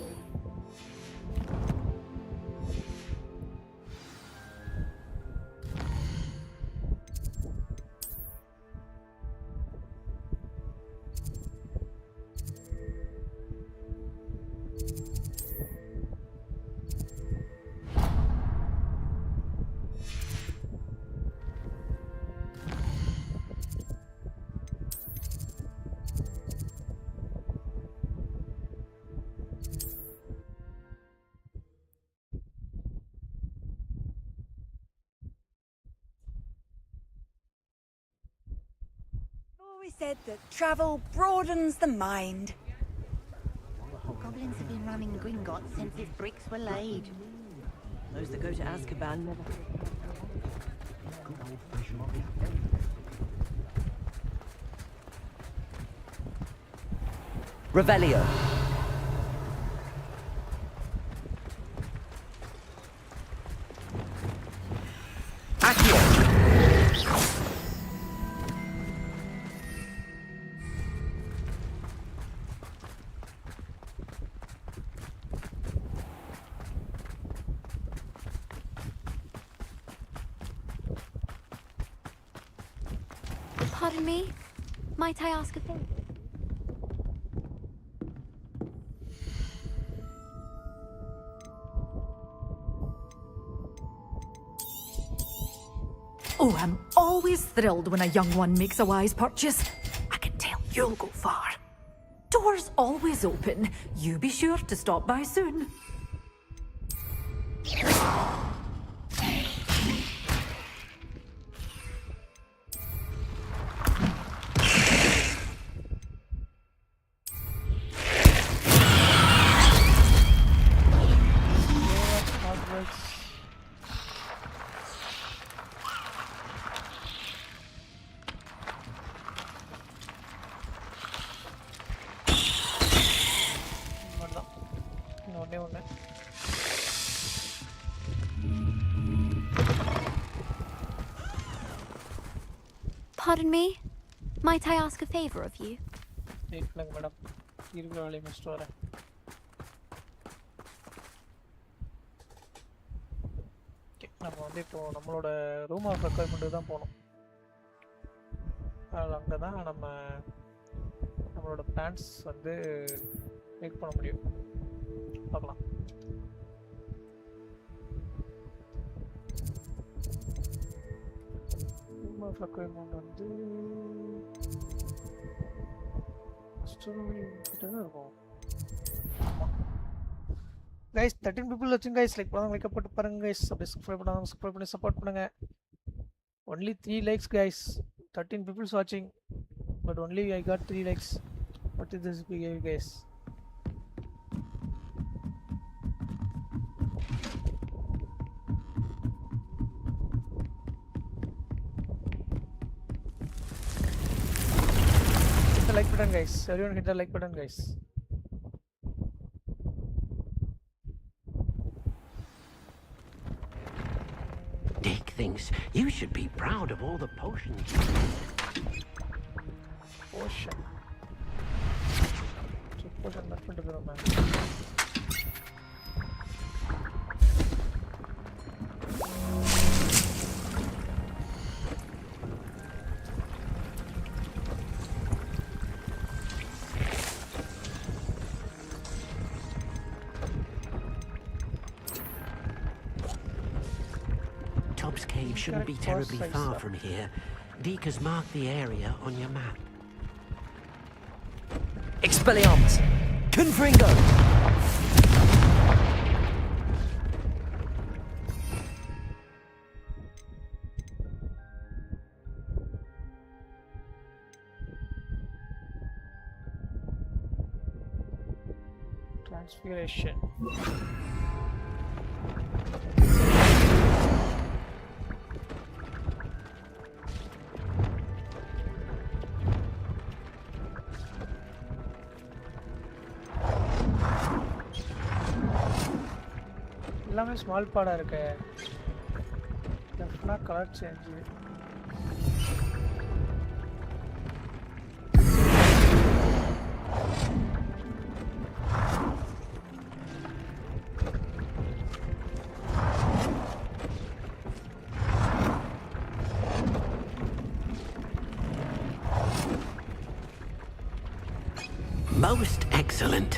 Said that travel broadens the mind. Goblins have been running Gringotts since its bricks were laid. Those that go to Azkaban never... Revelio. Accio. Pardon me? Might I ask a favor? Oh, I'm always thrilled when a young one makes a wise purchase. I can tell you'll go far. Doors always open. You be sure to stop by soon. Pardon me? Might I ask a favor of you? Wait, madam. இருக்கிற வேலையை முடிச்சுட்டு வரேன். நம்ம வந்து இப்போ நம்மளோட room of ரெக்வயர்மெண்ட்டுக்கு தான் போகணும். அதில் அங்கே தான் நம்மளோட பிளான்ஸ் வந்து மேக் பண்ண முடியும். பார்க்கலாம். ரூம் ஆஃப் ரெக்வயர்மெண்ட் வந்து கிட்ட தான் இருக்கும். guys 13 people watching guys, like பண்ணாங்க லைக் போட்டு பாருங்க guys, subscribe பண்ணாங்க subscribe பண்ணி support பண்ணுங்க. only 3 likes guys, 13 people watching but only I got 3 likes. What is this behavior guys? hit the like button guys, everyone hit the like button guys. Dick thinks you should be proud of all the potions. Potion. Potion not going to be man. Top's Cave shouldn't be terribly far from here. Deke has marked the area on your map. Expelliarmus! Confringo! Transfiguration. எல்லாமே small பாடா இருக்கு. லெஃப்ட்னா colour change. Most excellent.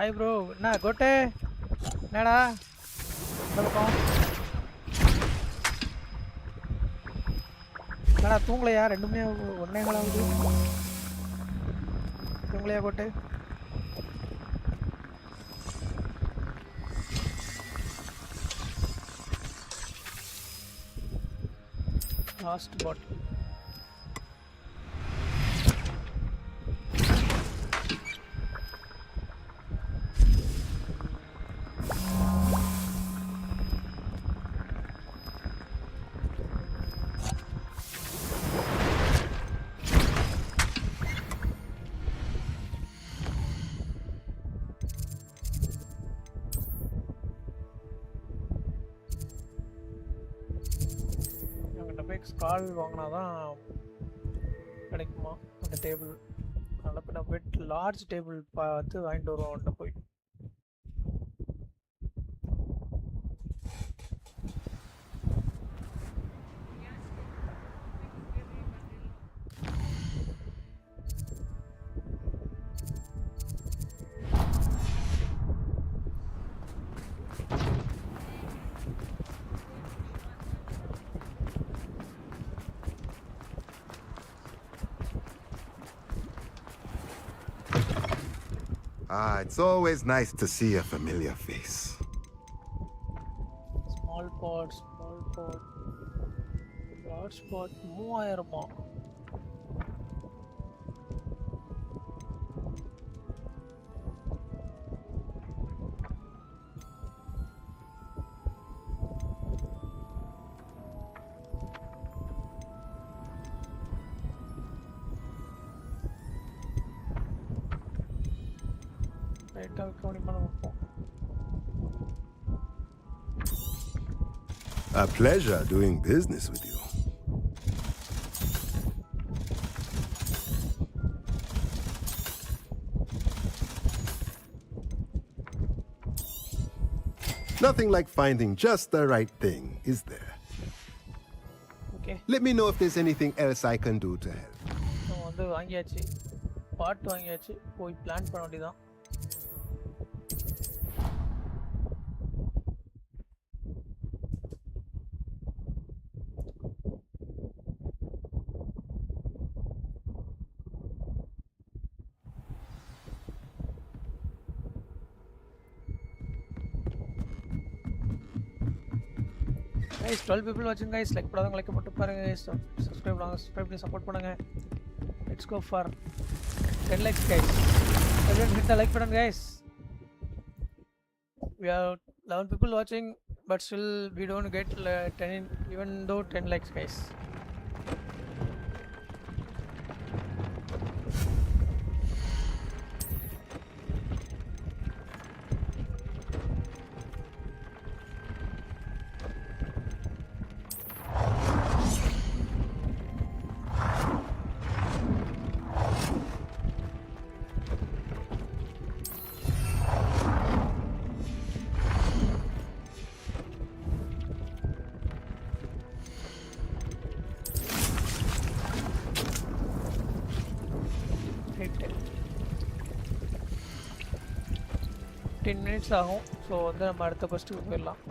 Hi bro. Na gote. Nada. Welcome. Nada தூங்கலையா? ரெண்டுமே ஒண்ணே காலாவுது. தூங்கலையா gote? Last bottle. கால் வாங்கினாதான் கிடைக்குமா அந்த டேபிள். அதனால இப்போ நான் பெட் லார்ஜ் டேபிள் பார்த்து வாங்கிட்டு வருவோம் போய். It's always nice to see a familiar face. Small pot. Large pot 3000. A pleasure doing business with you. Nothing like finding just the right thing, is there? Okay. Let me know if there's anything else I can do to help. வந்து வாங்கியாச்சு. பாட் வாங்கியாச்சு. போய் plan பண்ண வேண்டியதான். guys 12 people watching guys like பண்ணாதவங்க like போட்டு பாருங்க guys subscribe பண்ணி support பண்ணுங்க. Let's go for 10 likes guys. Everyone hit the like button guys. We have 11 people watching but still we don't get 10 even though 10 likes guys. minutes ஆகும். So வந்து நம்ம அடுத்த கொஸ்டினுக்கு போயிடலாம்.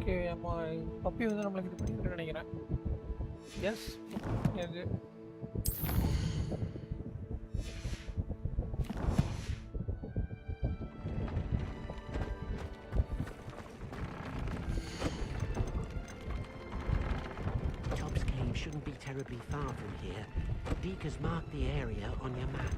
ஓகே அம்மா பப்பி வந்து நம்மளுக்கு இது பண்ணிக்கிறேன்னு நினைக்கிறேன். எஸ் எனக்கு Top's Cave shouldn't be terribly far from here. Deke has marked the area on your map.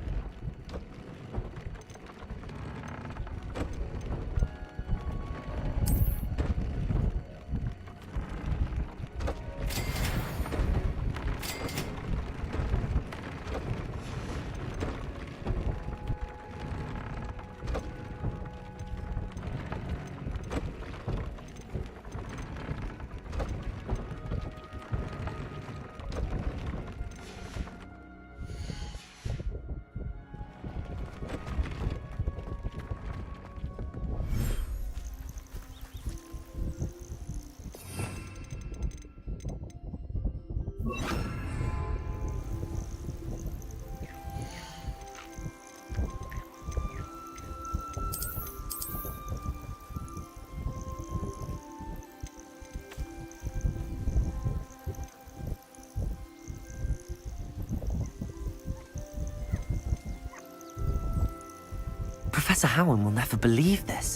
Professor Howard will never believe this.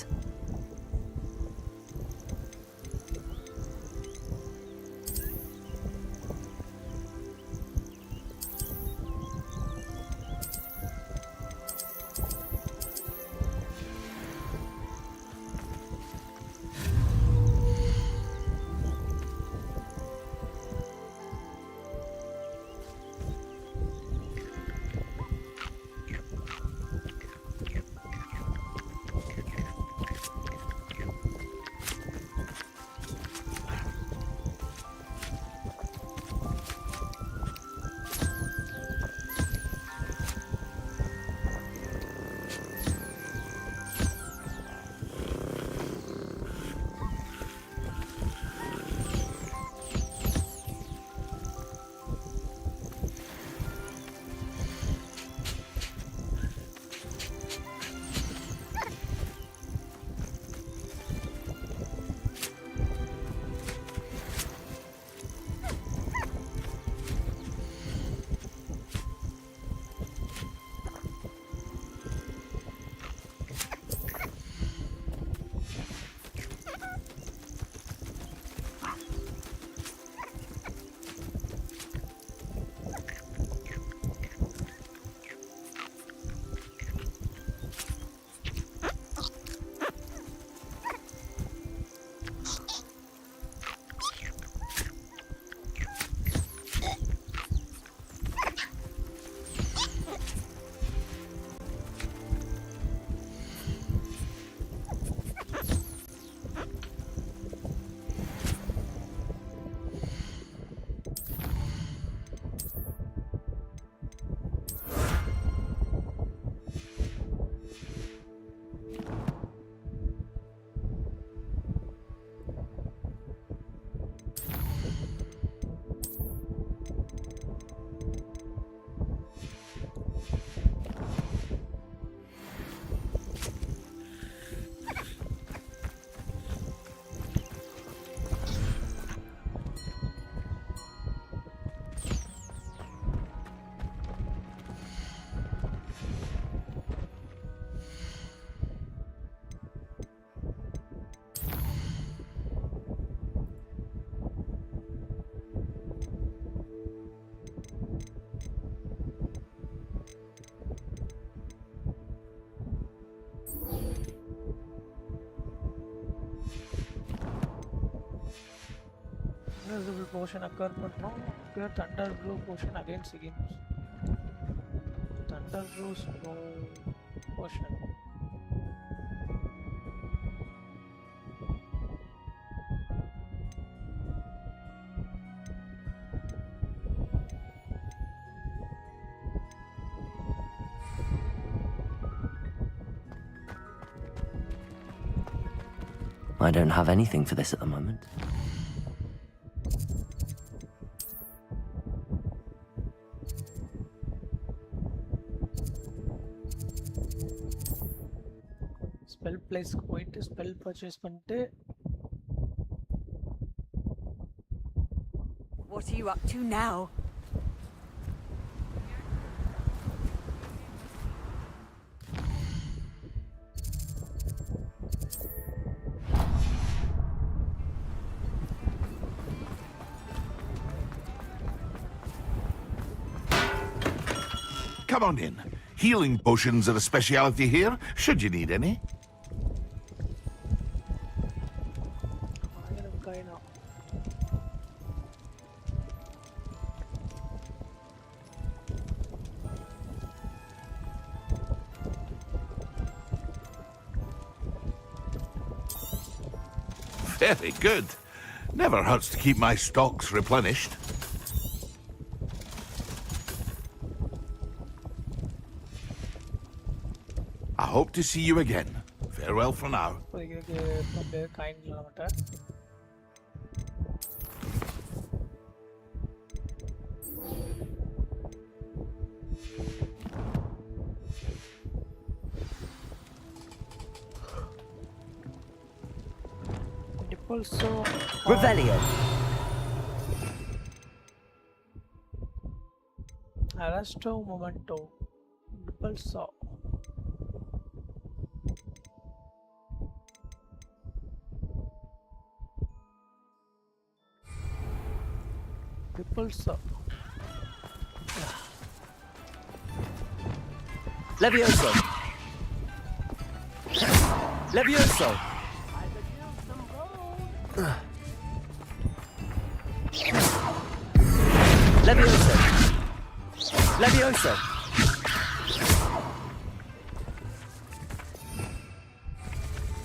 invisible potion occur but no appear thunder blow potion against against thunder blows no potion. I don't have anything for this at the moment. Spell place போயிட்டு spell purchase பண்ணிட்டு What are you up to now? Come on in. Healing potions are a speciality here, should you need any. Very good. Never hurts to keep my stocks replenished. I hope to see you again. Farewell for now. Also, Revelio. Arresto Momento. Also. Repulsor. Levioso. Levioso. Levioso. Levioso.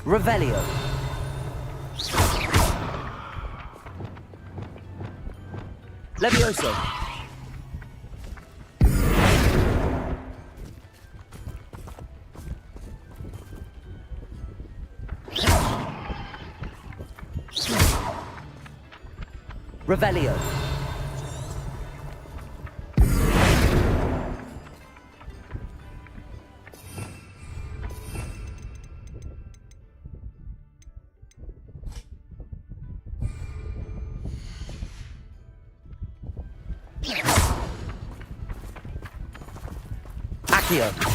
Revelio. Levioso. Revelio. Accio.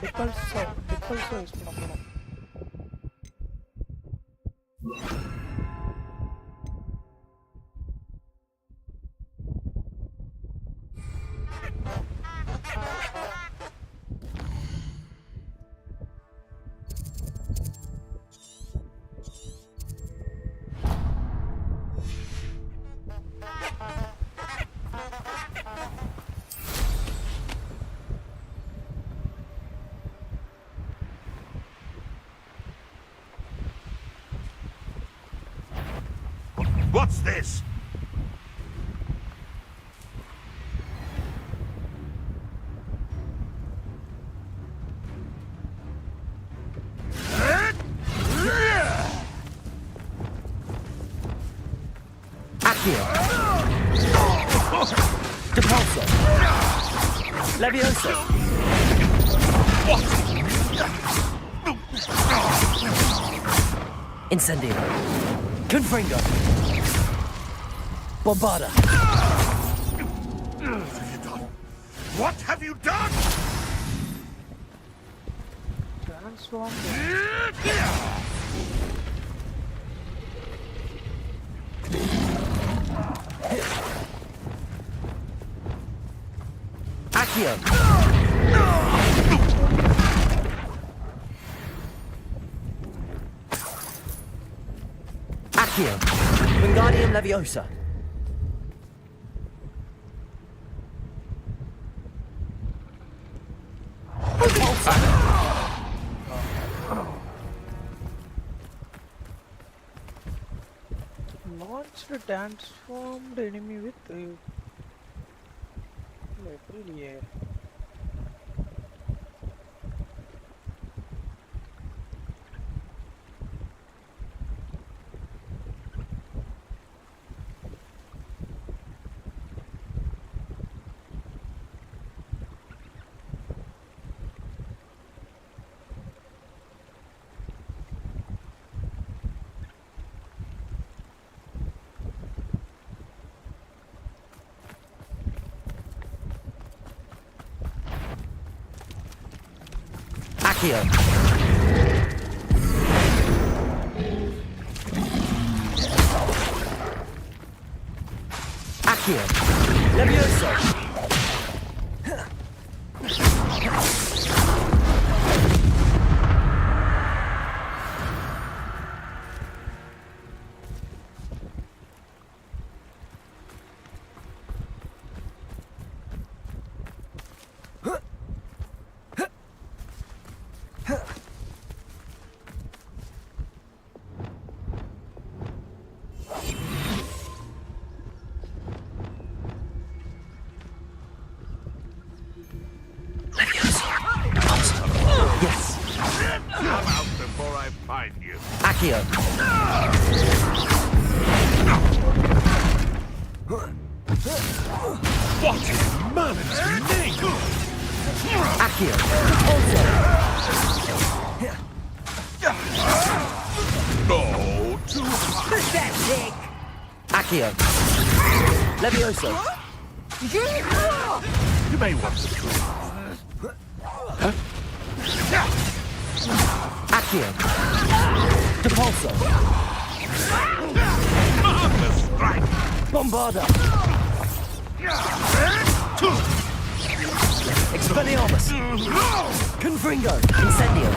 Repulsor is problem. What's this? Accio. Depulso. Levioso. Incendio. Confringo. Bombarda. What have you done? Transform. Accio. Accio. Wingardium Leviosa. Launched transformed enemy with yeah. Accio. Accio. Levioso. Accio. What in Merlin's name? Accio. No, too high. Pathetic. Accio. Levioso. You may want the truth. Huh? Accio. Depulso. Marvelous strike. Bombarda. Expelliarmus. Confringo. Incendio.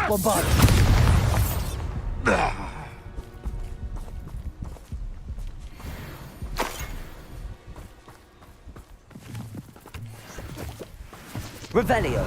Bombarda. Revelio.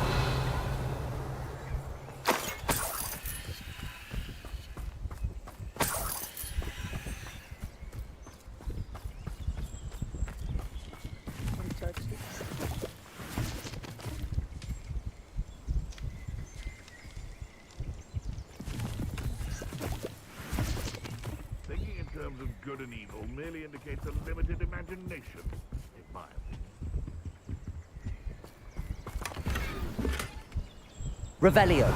Thinking in terms of good and evil merely indicates a limited imagination, in my opinion. Revelio.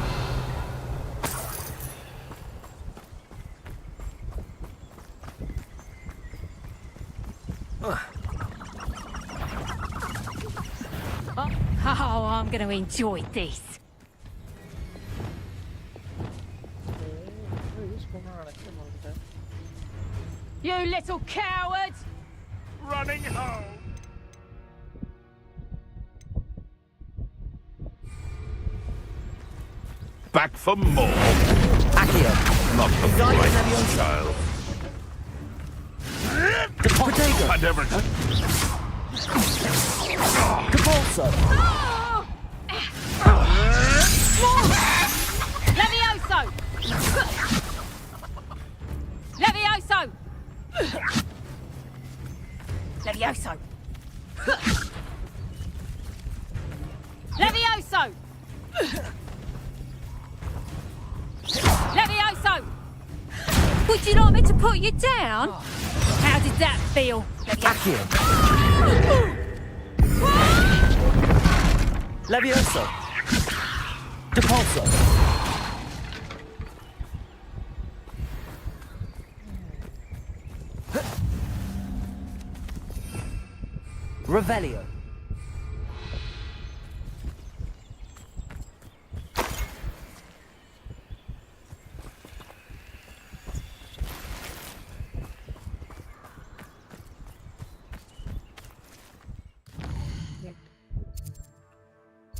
Oh, I'm going to enjoy this. You little coward! Running home! Back for more. Accio. Not the right child. Potato. And everything. Depulso. Levioso! Levioso! Levioso! Levioso! Levioso! Would you like me to put you down? How did that feel? Accio. Levioso. Depulso. Revelio.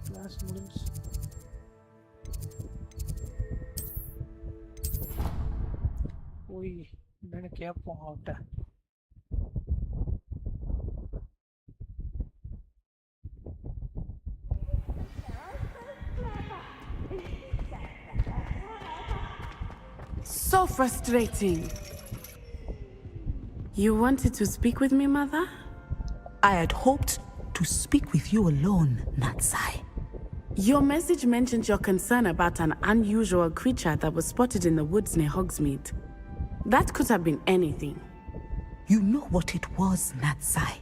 Class முடிஞ்சு போய் என்னன்னு கேட்போம் அவட்ட So frustrating. You wanted to speak with me, Mother? I had hoped to speak with you alone, Natsai. Your message mentioned your concern about an unusual creature that was spotted in the woods near Hogsmeade. That could have been anything. You know what it was, Natsai.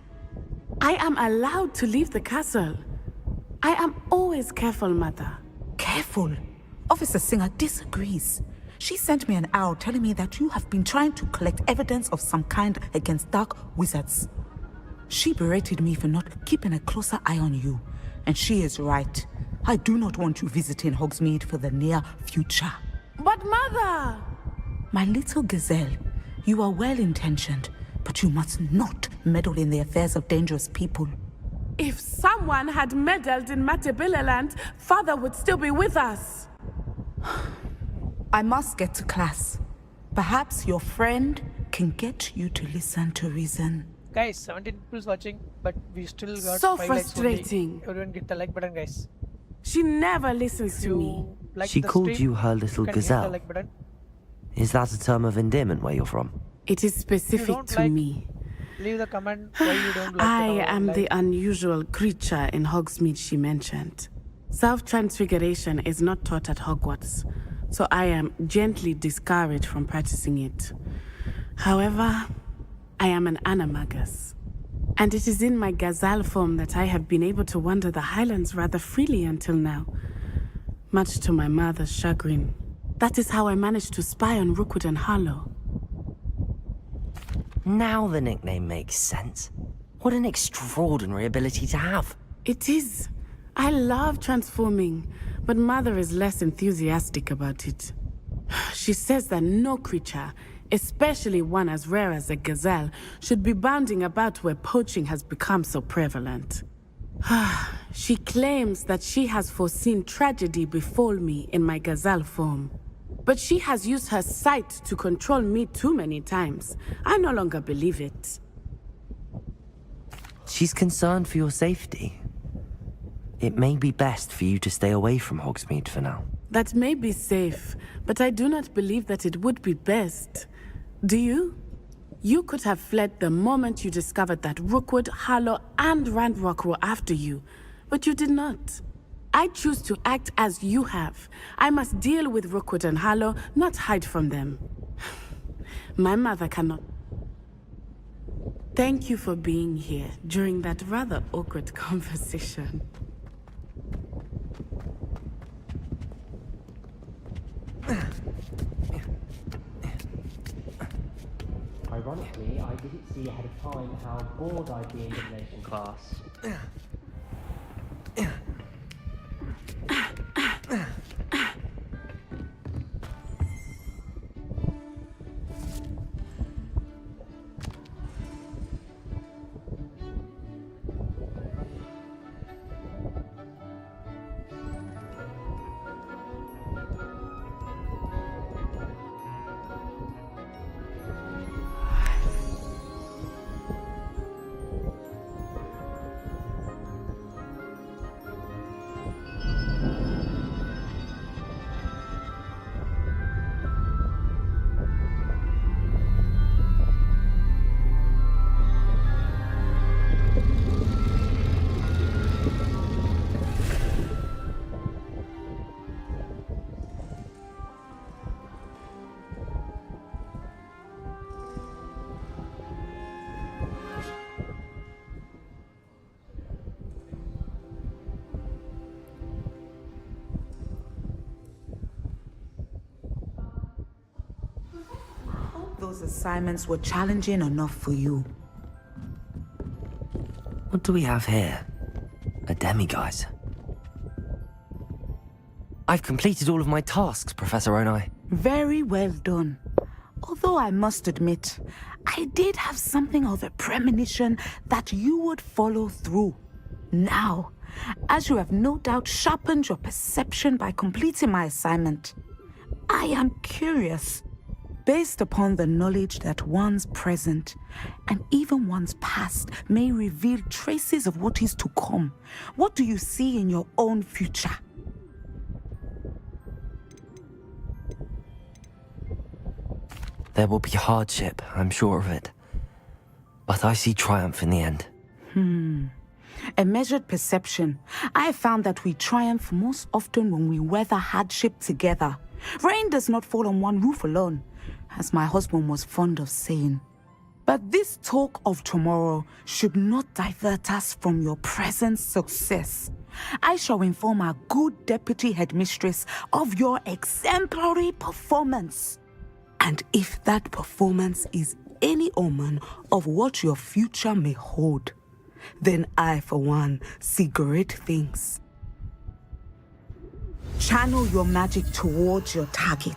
I am allowed to leave the castle. I am always careful, Mother. Careful? Officer Singer disagrees. She sent me an owl telling me that you have been trying to collect evidence of some kind against dark wizards. She berated me for not keeping a closer eye on you, and she is right. I do not want you visiting Hogsmeade for the near future. But Mother! My little gazelle, you are well-intentioned, but you must not meddle in the affairs of dangerous people. If someone had meddled in Matabeleland, Father would still be with us. I must get to class. Perhaps your friend can get you to listen to reason. Guys, 17 people watching, but we still got so 5 likes frustrating. Only. Everyone get the like button, guys. She never listens to me. Like She called stream, you her little you can hit the gazelle. like button. Is that a term of endearment where you're from? It is specific to like, me. Leave the comment why you don't like I it. am the unusual creature in Hogsmeade she mentioned. Self-transfiguration is not taught at Hogwarts, so I am gently discouraged from practicing it. However, I am an animagus, and it is in my gazelle form that I have been able to wander the highlands rather freely until now, much to my mother's chagrin. That is how I managed to spy on Rookwood and Harlow. Now the nickname makes sense. What an extraordinary ability to have. It is. I love transforming, but Mother is less enthusiastic about it. She says that no creature, especially one as rare as a gazelle, should be bounding about where poaching has become so prevalent. She claims that she has foreseen tragedy befall me in my gazelle form. But she has used her sight to control me too many times. I no longer believe it. She's concerned for your safety. It may be best for you to stay away from Hogsmeade for now. That may be safe, but I do not believe that it would be best. Do you? You could have fled the moment you discovered that Rookwood, Harlow, and Ranrock were after you, but you did not. I choose to act as you have. I must deal with Rookwood and Harlow, not hide from them. My mother cannot. Thank you for being here during that rather awkward conversation. Ironically, I didn't see ahead of time how bored I'd be in divination class. Those assignments were challenging enough for you. What do we have here? A demiguise. I've completed all of my tasks, Professor Onai. Very well done. Although I must admit, I did have something of a premonition that you would follow through. Now, as you have no doubt sharpened your perception by completing my assignment, I am curious. Based upon the knowledge that one's present and even one's past may reveal traces of what is to come, what do you see in your own future? There will be hardship, I'm sure of it. But I see triumph in the end. A measured perception. I have found that we triumph most often when we weather hardship together. Rain does not fall on one roof alone, as my husband was fond of saying. But this talk of tomorrow should not divert us from your present success. I shall inform our good deputy headmistress of your exemplary performance. And if that performance is any omen of what your future may hold, then I, for one, see great things. Channel your magic towards your target.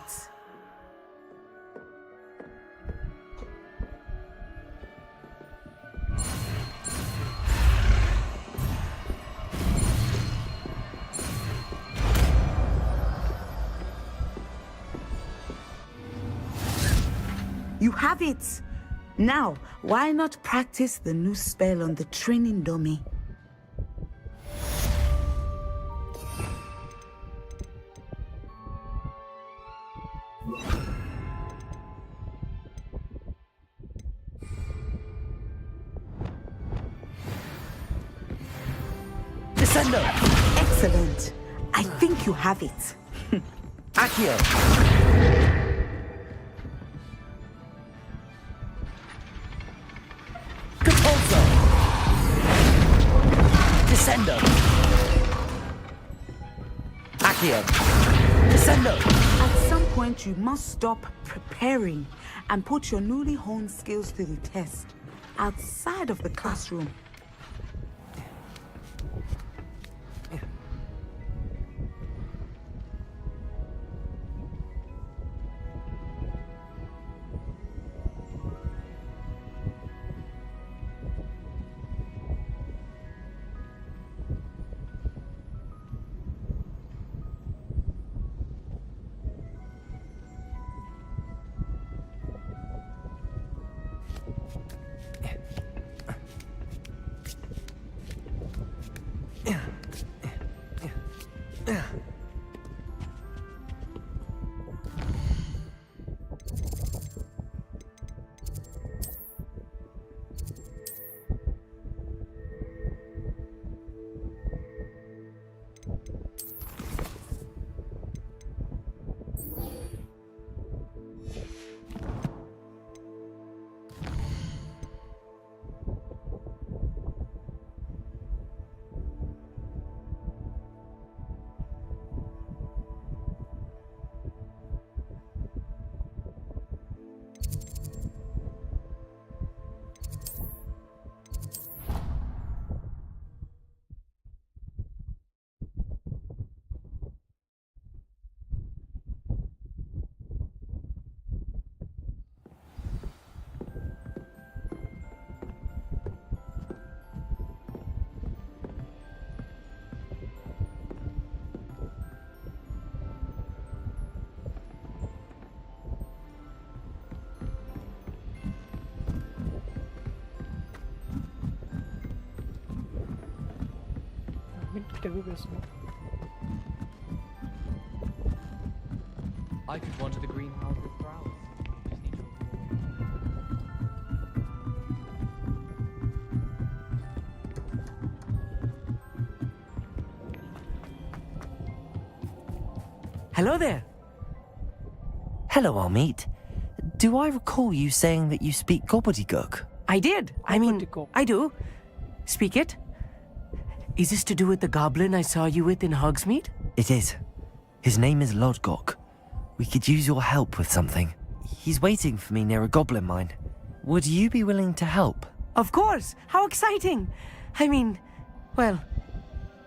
You have it! Now, why not practice the new spell on the training dummy? Descendo! Excellent. I think you have it. Accio! Capulso! Descendo! Accio! Descendo! At some point, you must stop preparing and put your newly honed skills to the test outside of the classroom. I could wander the greenhouse with flowers. Just need Hello there. Hello, Amit. Do I recall you saying that you speak gobbledygook? I did. I mean, I do. Speak it. Is this to do with the goblin I saw you with in Hogsmeade? It is. His name is Lodgok. We could use your help with something. He's waiting for me near a goblin mine. Would you be willing to help? Of course! How exciting! I mean, well,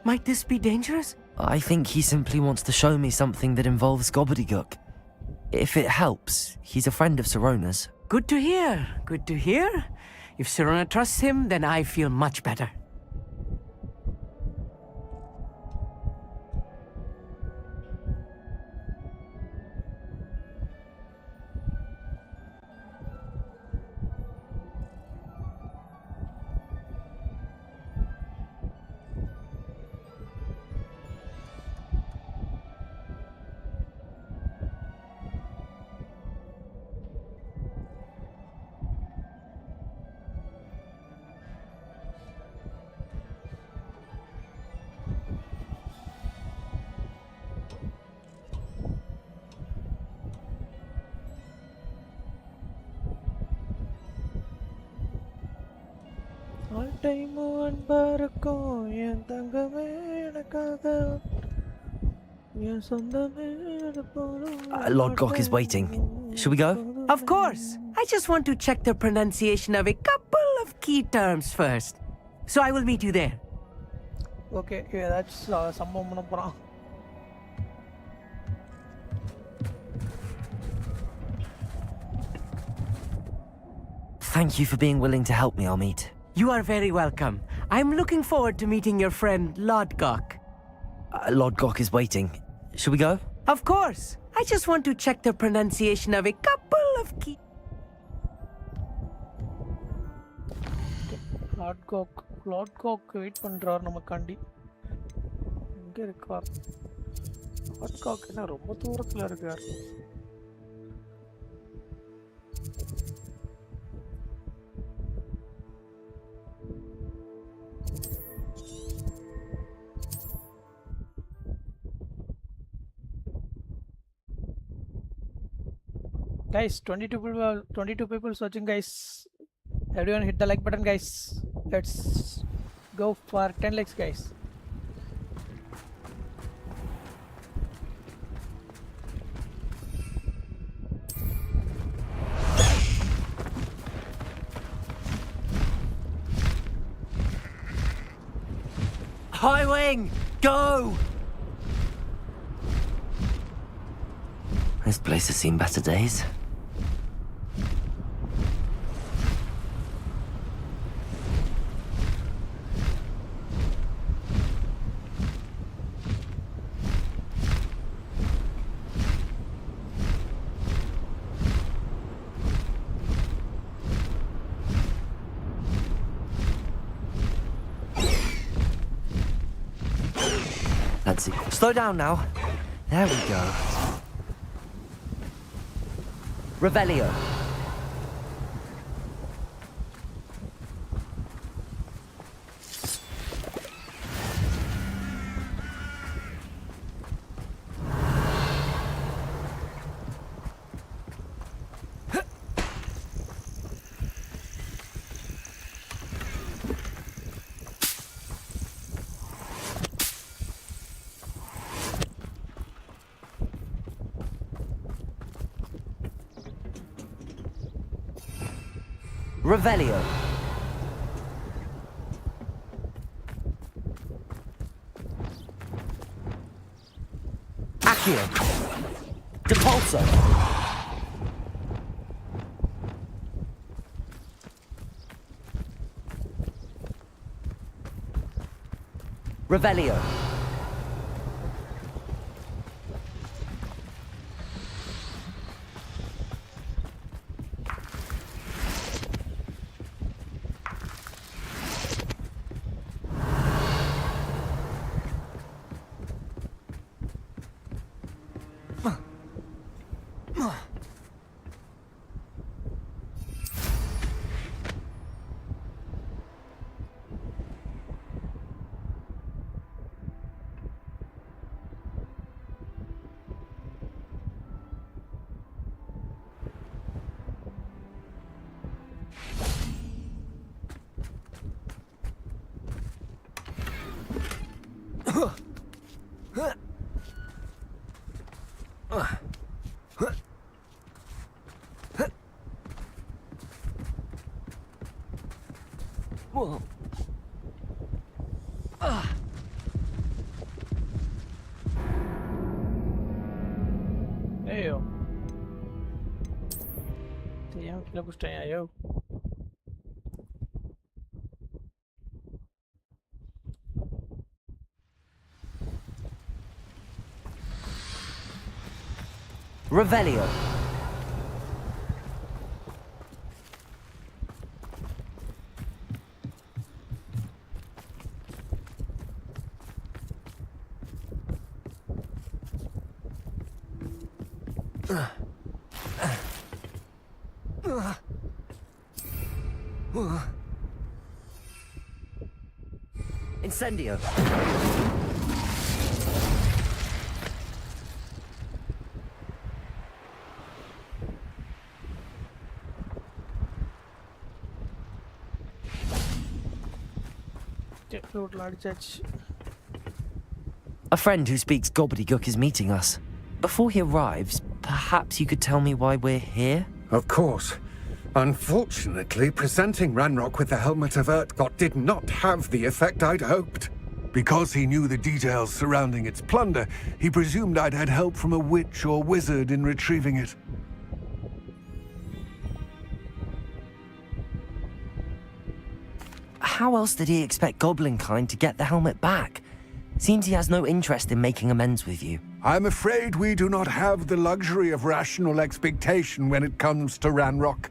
might this be dangerous? I think he simply wants to show me something that involves gobbledygook. If it helps, he's a friend of Sirona's. Good to hear. Good to hear. If Sirona trusts him, then I feel much better. All time அன்பருக்கும் என் தங்கமே எனக்காக என் சொந்தமே போதும். Lord Gok is waiting. Should we go? Of course. I just want to check the pronunciation of a couple of key terms first. So I will meet you there. Okay, that's சம்பவம் பண்ண போறான். Thank you for being willing to help me, Amit. You are very welcome. I'm looking forward to meeting your friend, Lord Gok. Lord Gok is waiting. Should we go? Of course. I just want to check the pronunciation of a couple of key... Lord Gok wait பண்றார் நமக்காண்டி. எங்க இருக்கார்? Lord Gok என்ன ரொம்ப தூரத்துல இருக்கார். Guys, 22 people watching, guys. Everyone hit the like button, guys. Let's go for 10 likes, guys. High wing, go! This place has seen better days. Let's see. Slow down now. There we go. Revelio. Revelio. Accio. Depulso. Revelio. Whoa. Hey yo. தெரியாம கீழே புடிச்சிட்டேன் ஐயோ. Revelio. Incendio. A friend who speaks gobbledygook is meeting us. Before he arrives, perhaps you could tell me why we're here? Of course. Unfortunately, presenting Ranrock with the Helmet of Urtkot did not have the effect I'd hoped. Because he knew the details surrounding its plunder, he presumed I'd had help from a witch or wizard in retrieving it. How else did he expect Goblinkind to get the helmet back? Seems he has no interest in making amends with you. I'm afraid we do not have the luxury of rational expectation when it comes to Ranrock.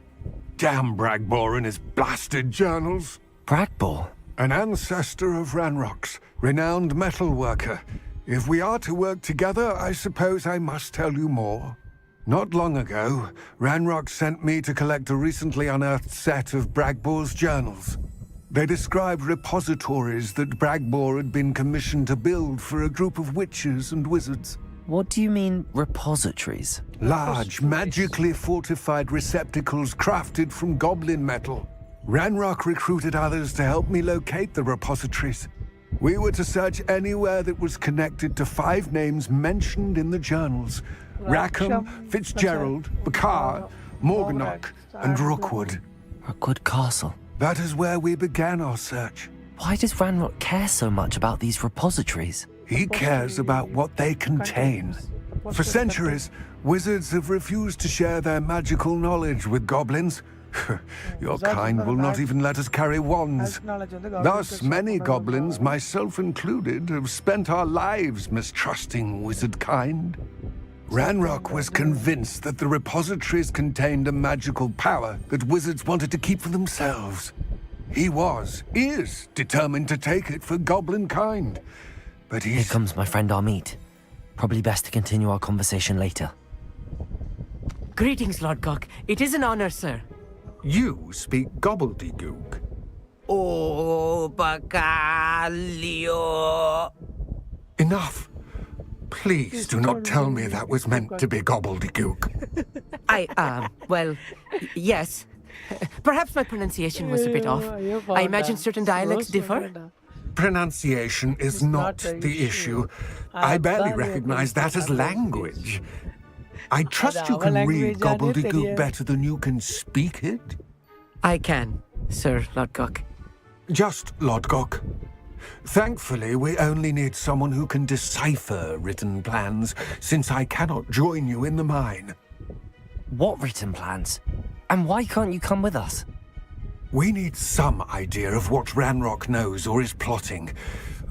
Damn Bragbor and his blasted journals. Bragbor? An ancestor of Ranrock's, renowned metal worker. If we are to work together, I suppose I must tell you more. Not long ago, Ranrock sent me to collect a recently unearthed set of Bragbor's journals. They described repositories that Bragbor had been commissioned to build for a group of witches and wizards. What do you mean, repositories? Large, magically fortified receptacles crafted from goblin metal. Ranrock recruited others to help me locate the repositories. We were to search anywhere that was connected to 5 names mentioned in the journals. Rackham, Fitzgerald, Bakar, Morganach, and Rookwood. Rookwood Castle. That is where we began our search. Why does Ranrock care so much about these repositories? He cares about what they contain. For centuries, wizards have refused to share their magical knowledge with goblins. Your kind will not even let us carry wands. Thus, many goblins, myself included, have spent our lives mistrusting wizard kind. Ranrock was convinced that the repositories contained a magical power that wizards wanted to keep for themselves. He is determined to take it for goblin kind. But Here comes my friend Amit. Probably best to continue our conversation later. Greetings, Lord Gok. It is an honor, sir. You speak gobbledygook. Oh, Bacalio. Enough. Please do not tell me that was meant to be gobbledygook. Well, yes. Perhaps my pronunciation was a bit off. I imagine certain dialects differ. Pronunciation is not the issue. I barely recognize that as language. I trust you can read gobbledygook better than you can speak it? I can, Sir Lodgok. Just Lodgok. Thankfully, we only need someone who can decipher written plans, since I cannot join you in the mine. What written plans? And why can't you come with us? We need some idea of what Ranrock knows or is plotting.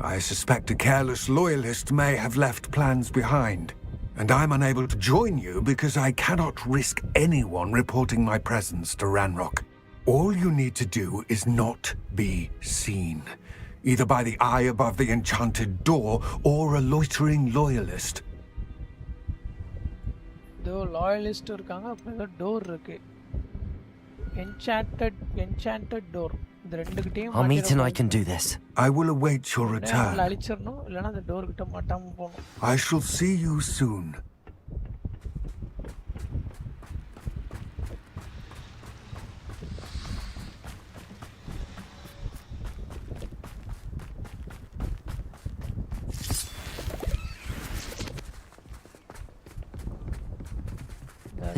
I suspect a careless loyalist may have left plans behind. And I'm unable to join you because I cannot risk anyone reporting my presence to Ranrock. All you need to do is not be seen. Either by the eye above the enchanted door or a loitering loyalist. The loyalist irukanga appo door irukku. Enchanted door. இந்த ரெண்டு கிட்டயும் Amit and I can do this. I will await your return. அழிச்சிரணும் இல்லனா அந்த door கிட்ட மாட்டாம போணும். I shall see you soon.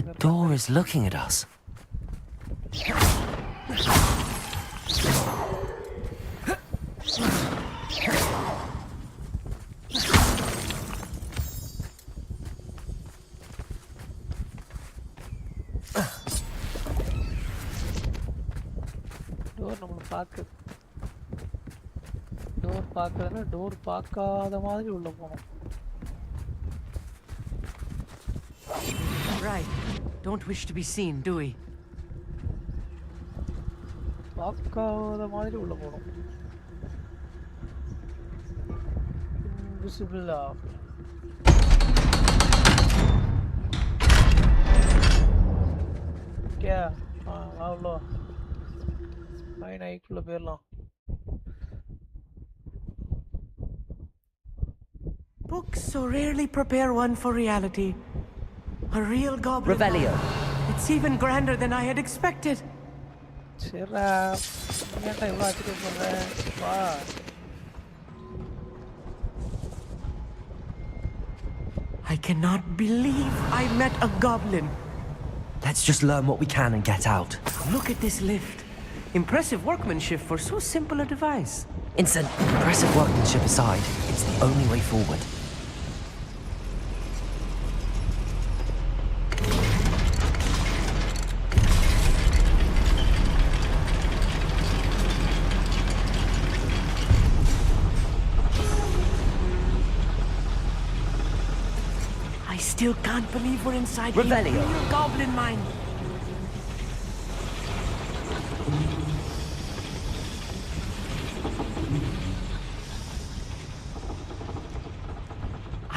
The door is looking at us. Door நம்ம பாக்குது. Door பாக்குறதுனா door பார்க்காத மாதிரி உள்ள போணும். Right. Don't wish to be seen, do we? பார்க்காத மாதிரி உள்ள போணும். Invisible. क्या? लो. Fine, I कुल Berla. Books so rarely prepare one for reality. A real goblin. Revelio. It's even grander than I had expected. Surya, நீ ஏன்டா இவ்வளவு அடிச்சு போற? வா. I cannot believe I met a goblin. Let's just learn what we can and get out. Look at this lift. Impressive workmanship for so simple a device. Impressive workmanship aside, it's the only way forward. I still can't believe we're inside Revelio. the real goblin mine.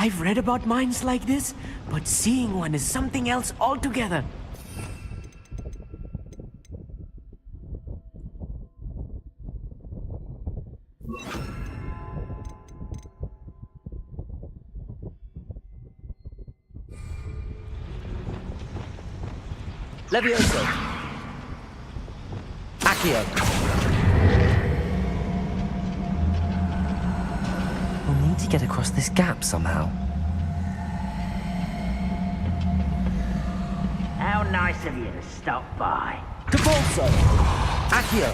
I've read about mines like this, but seeing one is something else altogether. Levioso. Accio. We'll need to get across this gap somehow. How nice of you to stop by. Capolso. Accio.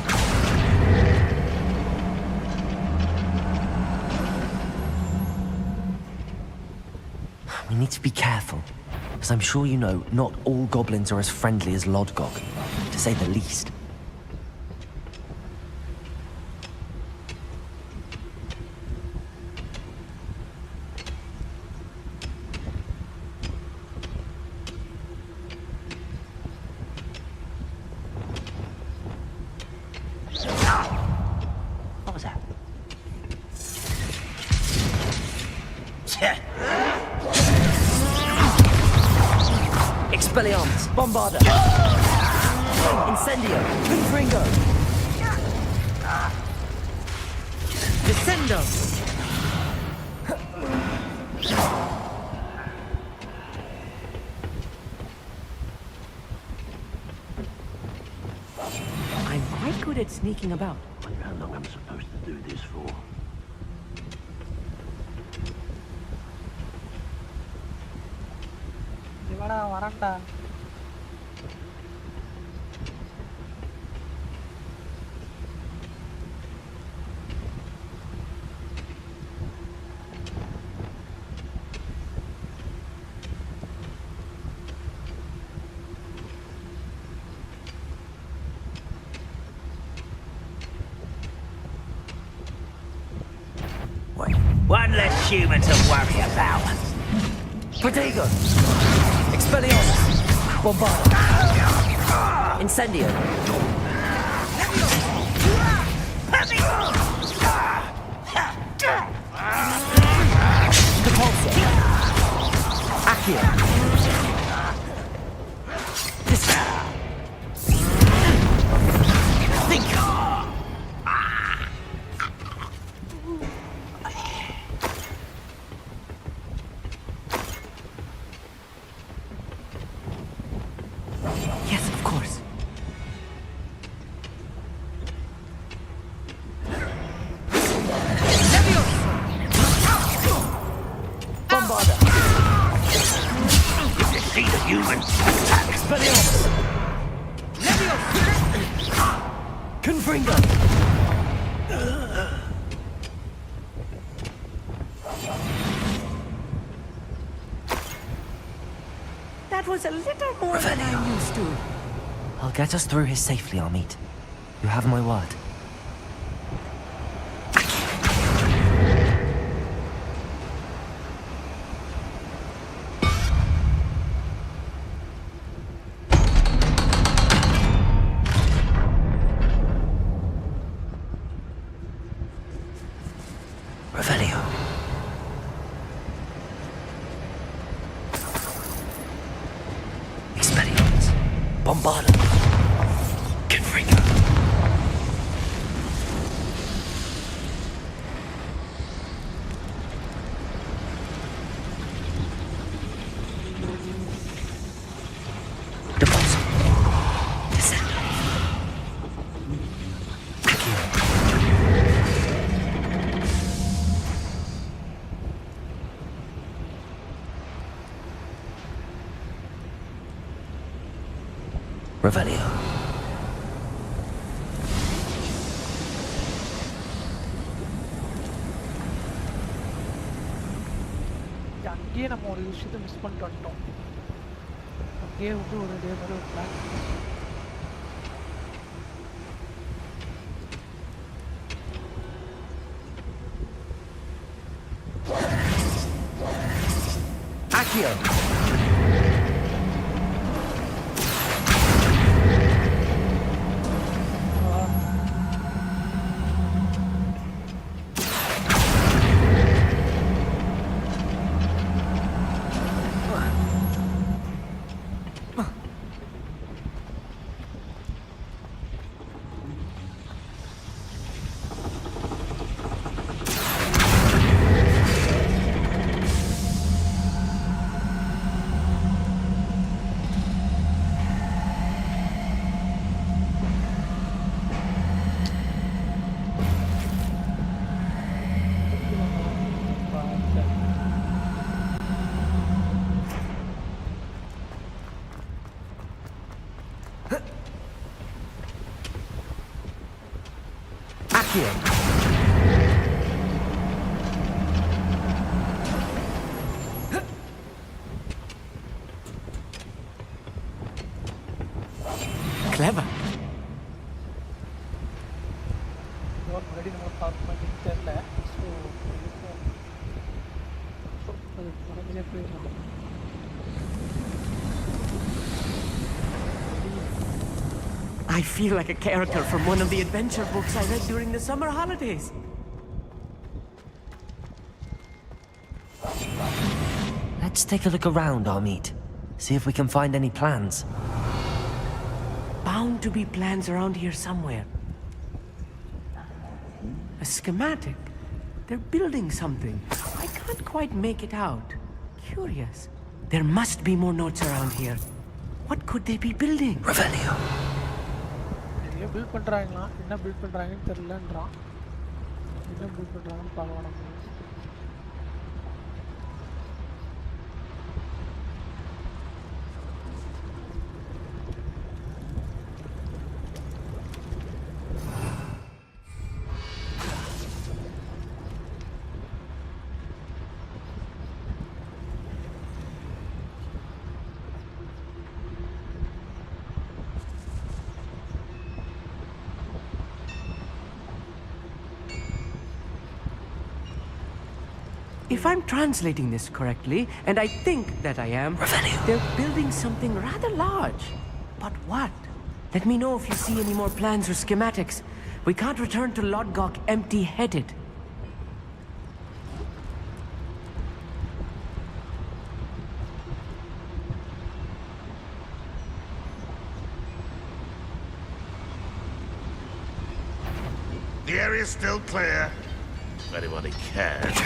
We need to be careful. As I'm sure you know, not all goblins are as friendly as Lodgok, to say the least. What was that? Expelliarmus, Bombarda, Incendio, Confringo, Descendo. I'm quite good at sneaking about. I wonder how long I'm supposed to do this for. வரண்டா One less human to worry about. Protego, Expelliarmus, Bombarda, Incendio. Capolso, Accio. Think. Yes, of course. Bombarda. You see the humans. Expelliarmus. Confringo. That was a little more than I'm used to. I'll get us through here safely, Armit. You have my word. Revelio. Expelliarmus. Bombarda. Confringo. Deposit. Descend. Accio. Revelio. அங்கேயே நம்ம ஒரு விஷயத்தை miss பண்ணிட்டு வந்துட்டோம். அங்கேயே வந்து ஒரு டே மாதிரி ஒரு பிளான். Accio! Accio! Clever. முன்னாடி நம்ம பார்க்க மாட்டேன்னு தெரியல. ஸோ அது மனதிலே போயிடலாம். I feel like a character from one of the adventure books I read during the summer holidays. Let's take a look around, Amit. See if we can find any plans. Bound to be plans around here somewhere. A schematic. They're building something. I can't quite make it out. Curious. There must be more notes around here. What could they be building? Revelio. நிறைய build பண்ணுறாங்களா? என்ன build பண்ணுறாங்கன்னு தெரியலன்றான். என்ன build பண்ணுறாங்கன்னு பார்க்கலாம் நம்ம. If I'm translating this correctly, and I think that I am, they're building something rather large. But what? Let me know if you see any more plans or schematics. We can't return to Lodgok empty-headed. The area's still clear. If anybody cares.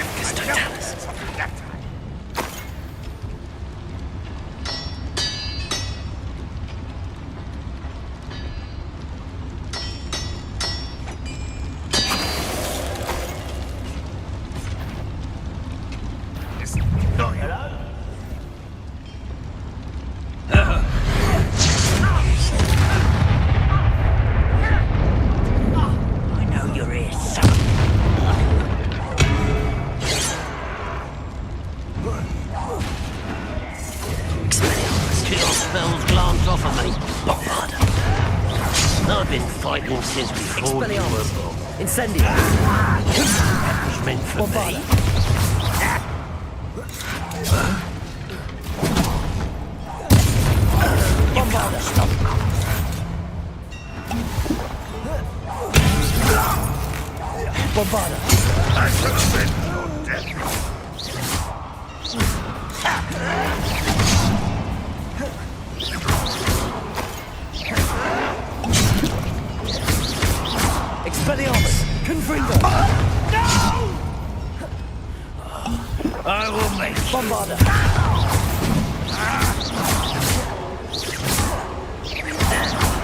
I've been fighting since before you were born. Incendio! That was meant for me. You can't stop. Bombarda! I should have been your death. Expelliarmus! Confringo! No! I will make Bombarda!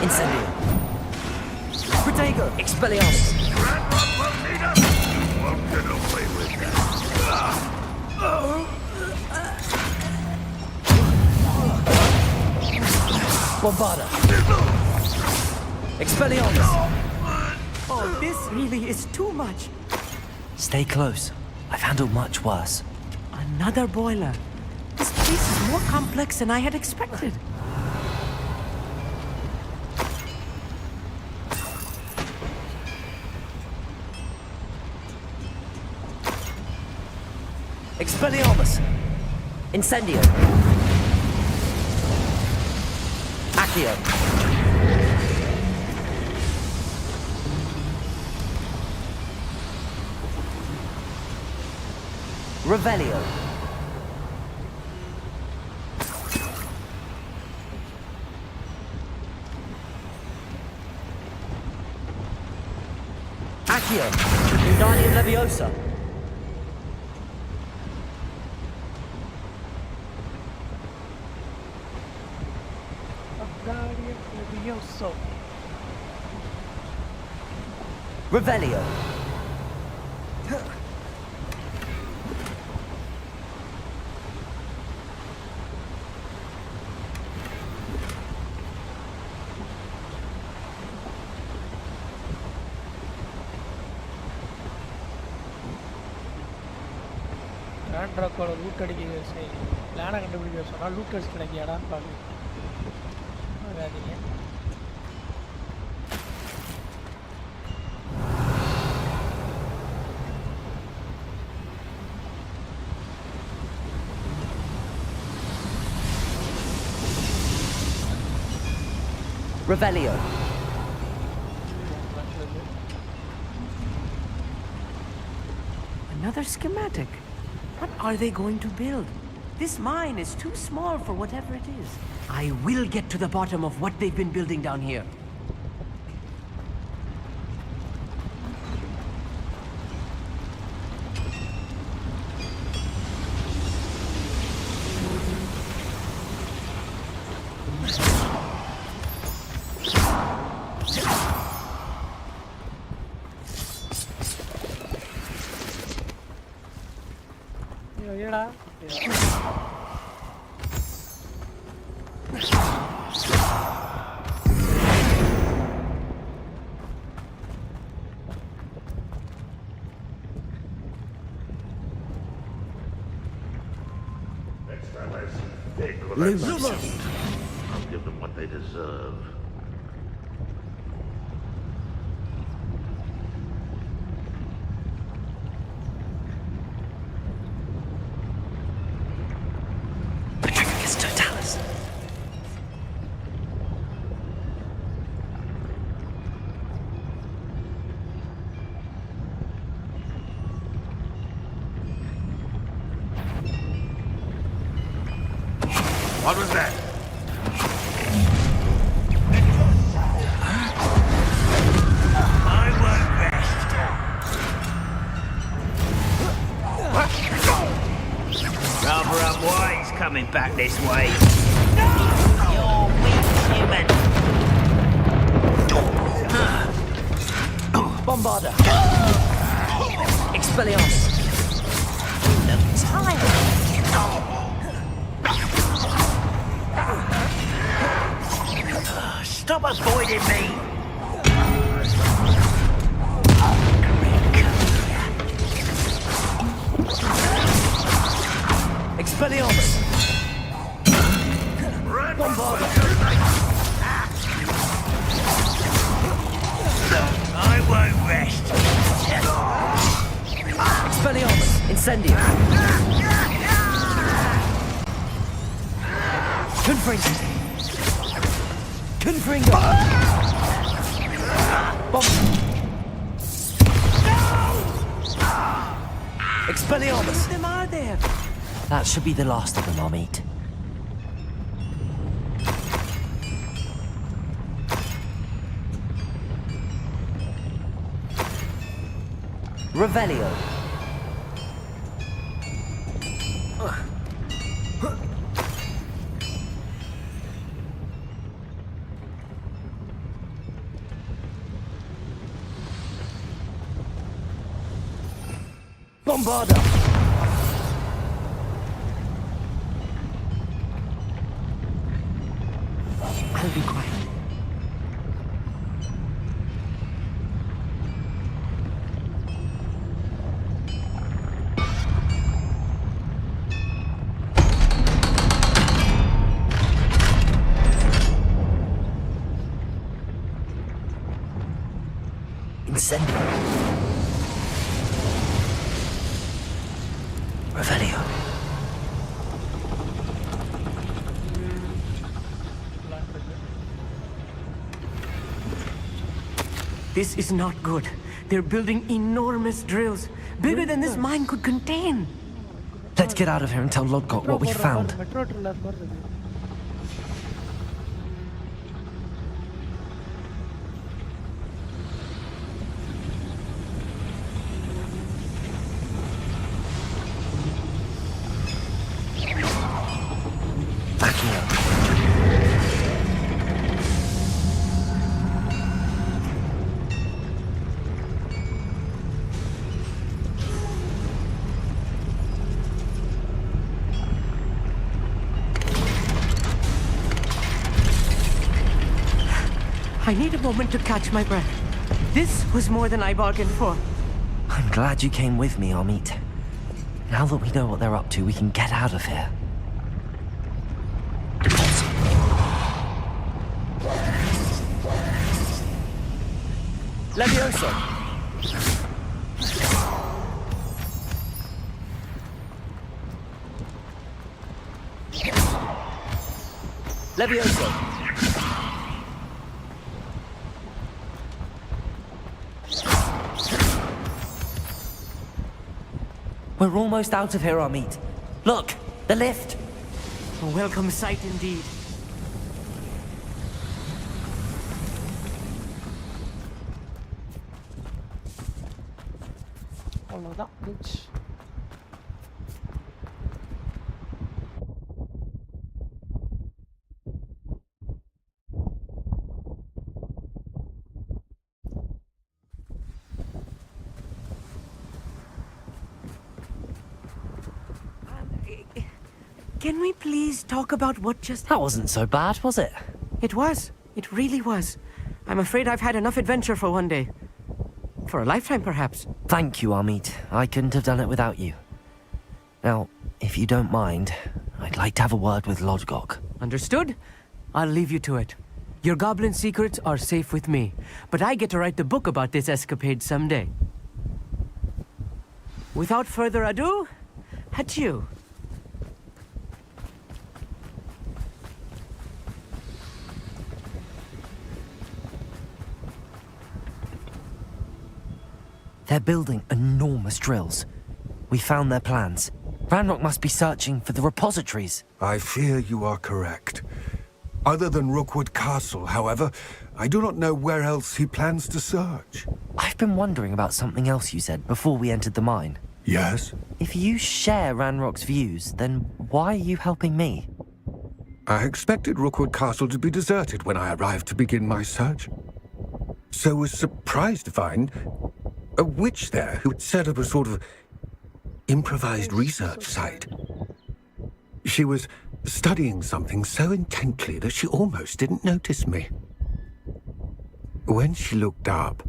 Incendio! Protego! Expelliarmus! Ranrock will need us! You won't get away with that. Bombarda! Expelliarmus! Oh, this really is too much. Stay close. I've handled much worse. Another boiler. This place is more complex than I had expected. Expelliarmus! Incendio! Accio! Revelio! Accio! Wingardium Leviosa! Revelio! ஆண்ட்ராக்கோட loot அடிக்க சரி பிளானை கண்டுபிடிக்க சொன்னால் loot அடிச்சு கிடைக்கியாடான்னு பார்க்க ஆகாதீங்க. Revelio! Another schematic. What are they going to build? This mine is too small for whatever it is. I will get to the bottom of what they've been building down here. என்னடா Lumos. I'll give them what they deserve. What was that? I won't rest. Rather unwise coming back this way. You're weak, human. Bombarda! Expelliarmus! You look tired. Stop avoiding me! Expelliarmus! Bombarda! I won't rest! Expelliarmus! Incendio! Confringo! Confringo! Bomb! Expelliarmus! How many of them are there? That should be the last of them I'll meet. Revelio! Bombarda! I'll be Revelio. This is not good. They're building enormous drills, bigger than this mine could contain. Let's get out of here and tell Lodgok what we found. Backing up. I need a moment to catch my breath. This was more than I bargained for. I'm glad you came with me, Amit. Now that we know what they're up to, we can get out of here. Levioso! Levioso! We're almost out of here, Amit. Look, the lift. A welcome sight indeed. அவ்வளோதான் beach. Can we please talk about what just... That wasn't so bad, was it? It was. It really was. I'm afraid I've had enough adventure for one day. For a lifetime, perhaps. Thank you, Amit. I couldn't have done it without you. Now, if you don't mind, I'd like to have a word with Lodgok. Understood? I'll leave you to it. Your goblin secrets are safe with me, but I get to write the book about this escapade someday. Without further ado, adieu. They're building enormous drills. We found their plans. Ranrock must be searching for the repositories. I fear you are correct. Other than Rookwood Castle, however, I do not know where else he plans to search. I've been wondering about something else you said before we entered the mine. Yes? If you share Ranrock's views, then why are you helping me? I expected Rookwood Castle to be deserted when I arrived to begin my search. So was surprised to find a witch there who had set up a sort of improvised research site. She was studying something so intently that she almost didn't notice me. When she looked up,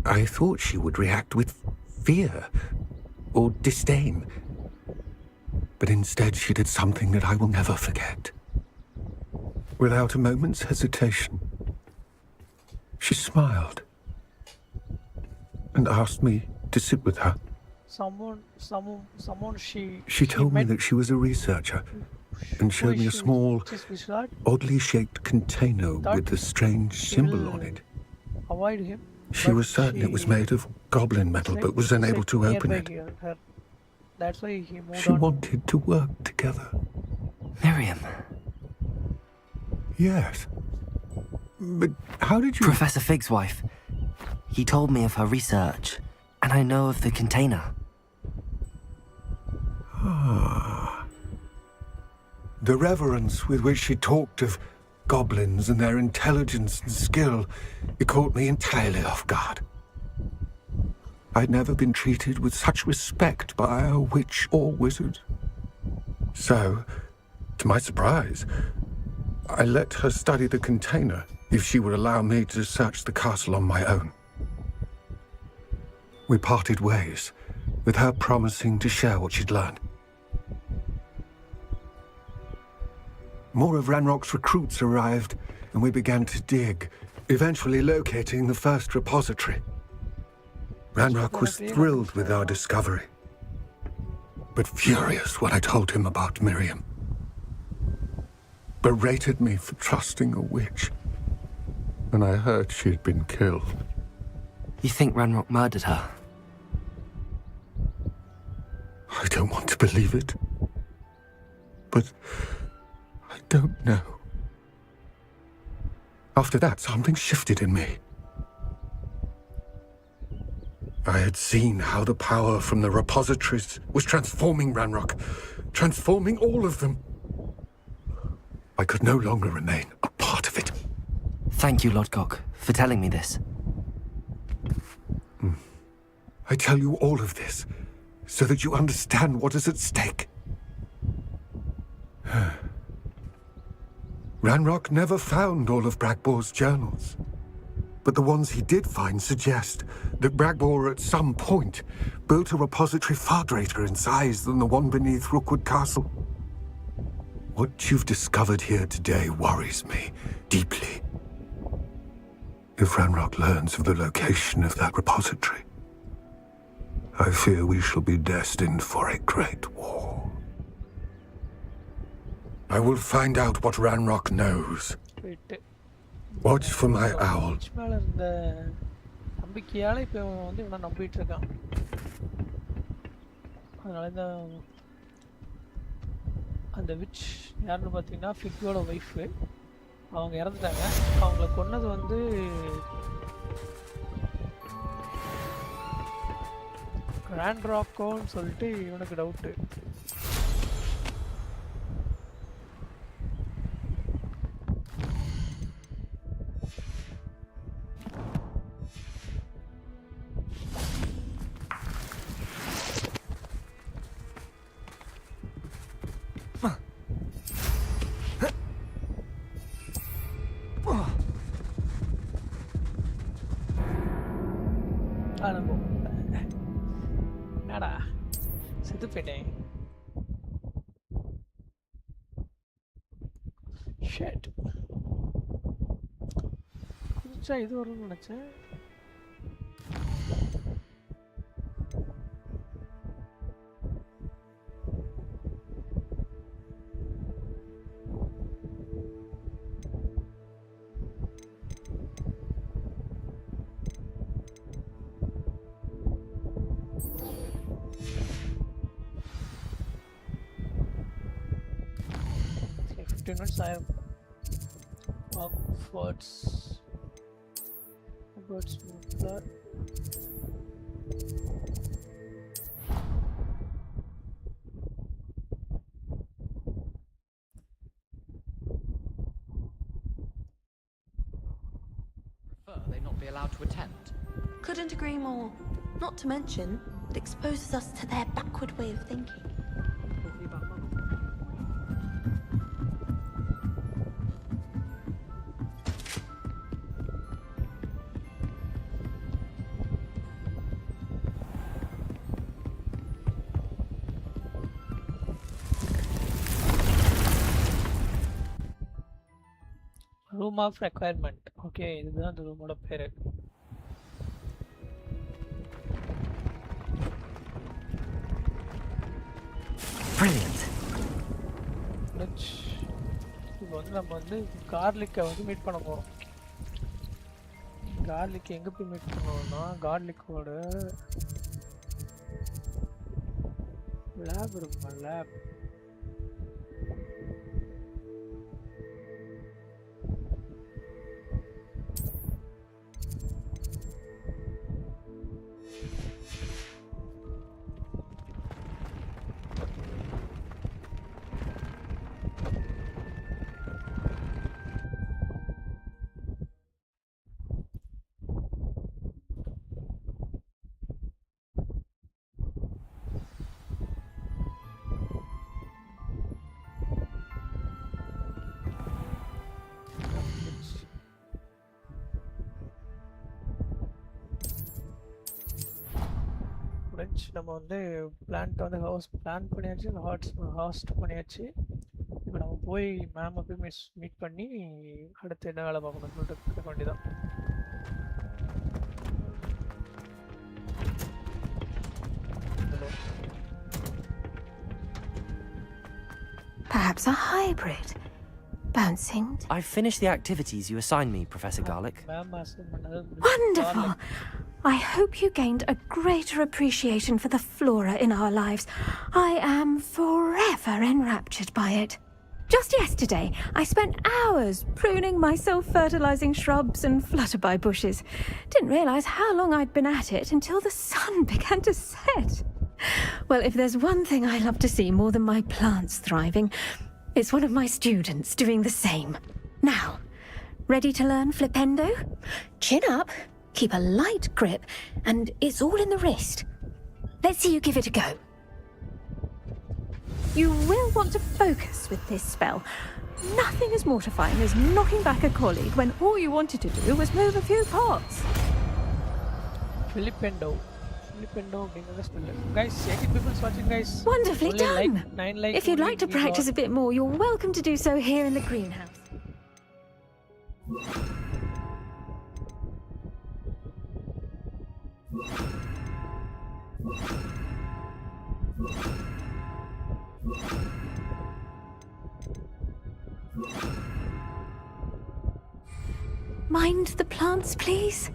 I thought she would react with fear or disdain. But instead she did something that I will never forget. Without a moment's hesitation, she smiled and asked me to sit with her. Someone She told me that she was a researcher and showed me a small, oddly shaped container with a strange symbol on it. Avoid him. She was certain it was made of goblin metal but was unable to open it. That's why he moved She on. wanted to work together. Miriam. Yes. But how did you... Professor Fig's wife. He told me of her research, and I know of the container. Ah. The reverence with which she talked of goblins and their intelligence and skill, it caught me entirely off guard. I'd never been treated with such respect by a witch or wizard. So, to my surprise, I let her study the container if she would allow me to search the castle on my own. We parted ways, with her promising to share what she'd learned. More of Ranrock's recruits arrived, and we began to dig, eventually locating the first repository. Ranrock was thrilled with our discovery. but furious when I told him about Miriam. Berated me for trusting a witch when I heard she had been killed. You think Ranrock murdered her? I don't want to believe it, but I don't know. After that, something shifted in me. I had seen how the power from the repositories was transforming Ranrock, transforming all of them. I could no longer remain a part of it. Thank you, Lodgok, for telling me this. I tell you all of this so that you understand what is at stake. Ranrock never found all of Bragbor's journals, but the ones he did find suggest that Bragbor at some point built a repository far greater in size than the one beneath Rookwood Castle. What you've discovered here today worries me deeply. If Ranrock learns of the location of that repository, I fear we shall be destined for a great war. I will find out what Ranrock knows. Watch for my owl. மேல இருந்த நம்பிக்கையால இப்ப இவன் வந்து இவனை நம்பிட்டு இருக்கான். அதனால அந்த விச் யாருன்னு பார்த்தீங்கன்னா ஃபிக்கோட ஒய்ஃபு. அவங்க இறந்துட்டாங்க. அவங்கள கொன்னது வந்து ரான்ராக்கோன்னு சொல்லிட்டு இவனுக்கு டவுட்டு. என்னடா செத்து போயிட்டேன். ஷிட். கொஞ்சம் இது வரும்னு நினைச்சேன். Minutes I have Hogwarts Muthu. They not be allowed to attend. Couldn't agree more. Not to mention, it exposes us to their backward way of thinking. Room of requirement. Okay, இதுதான் அந்த ரூமோட பேரு. Brilliant. இப்போ வந்து நம்ம வந்து கார்லிக்கை வந்து meet பண்ண போறோம். கார்லிக் எங்க போய் மீட் பண்ணுவோம்னா கார்லிக்கோட லேப் இருக்குமா? லேப் நம்ம வந்து பிளான்ட் வந்து ஹவுஸ் பிளான் பண்ணியாச்சு, ஹாஸ்ட் பண்ணியாச்சு. இப்போ நம்ம போய் மேமை போய் மீட் பண்ணி அடுத்து என்ன வேலை பார்க்கணும்னு சொல்லிட்டு கேட்க வேண்டியதான். Perhaps a hybrid. Bouncing. I've finished the activities you assigned me, Professor Garlic. Wonderful! I hope you gained a greater appreciation for the flora in our lives. I am forever enraptured by it. Just yesterday, I spent hours pruning my self-fertilizing shrubs and flutterby bushes. Didn't realize how long I'd been at it until the sun began to set. Well, if there's one thing I love to see more than my plants thriving, it's one of my students doing the same. Now, ready to learn flipendo? Chin up, keep a light grip, and it's all in the wrist. Let's see you give it a go. You will want to focus with this spell. Nothing as mortifying as knocking back a colleague when all you wanted to do was move a few pots. Flipendo. Guys, 18 people watching, guys. Wonderfully Only done. Like 9 likes. If you'd like to practice a bit more, you're welcome to do so here in the greenhouse. Mind the plants, please.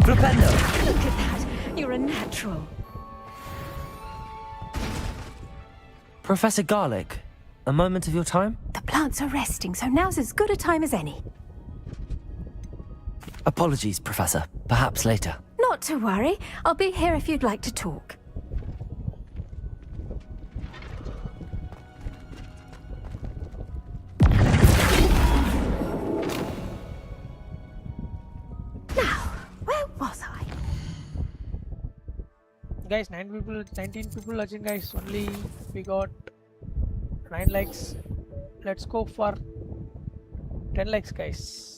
Flipendo! Look at that. You're a natural. Professor Garlic, a moment of your time? The plants are resting, so now's as good a time as any. Apologies, Professor. Perhaps later. Not to worry. I'll be here if you'd like to talk. Now, where was I? Guys, 19 people watching, guys. Only we got 9 likes. Let's go for 10 likes, guys.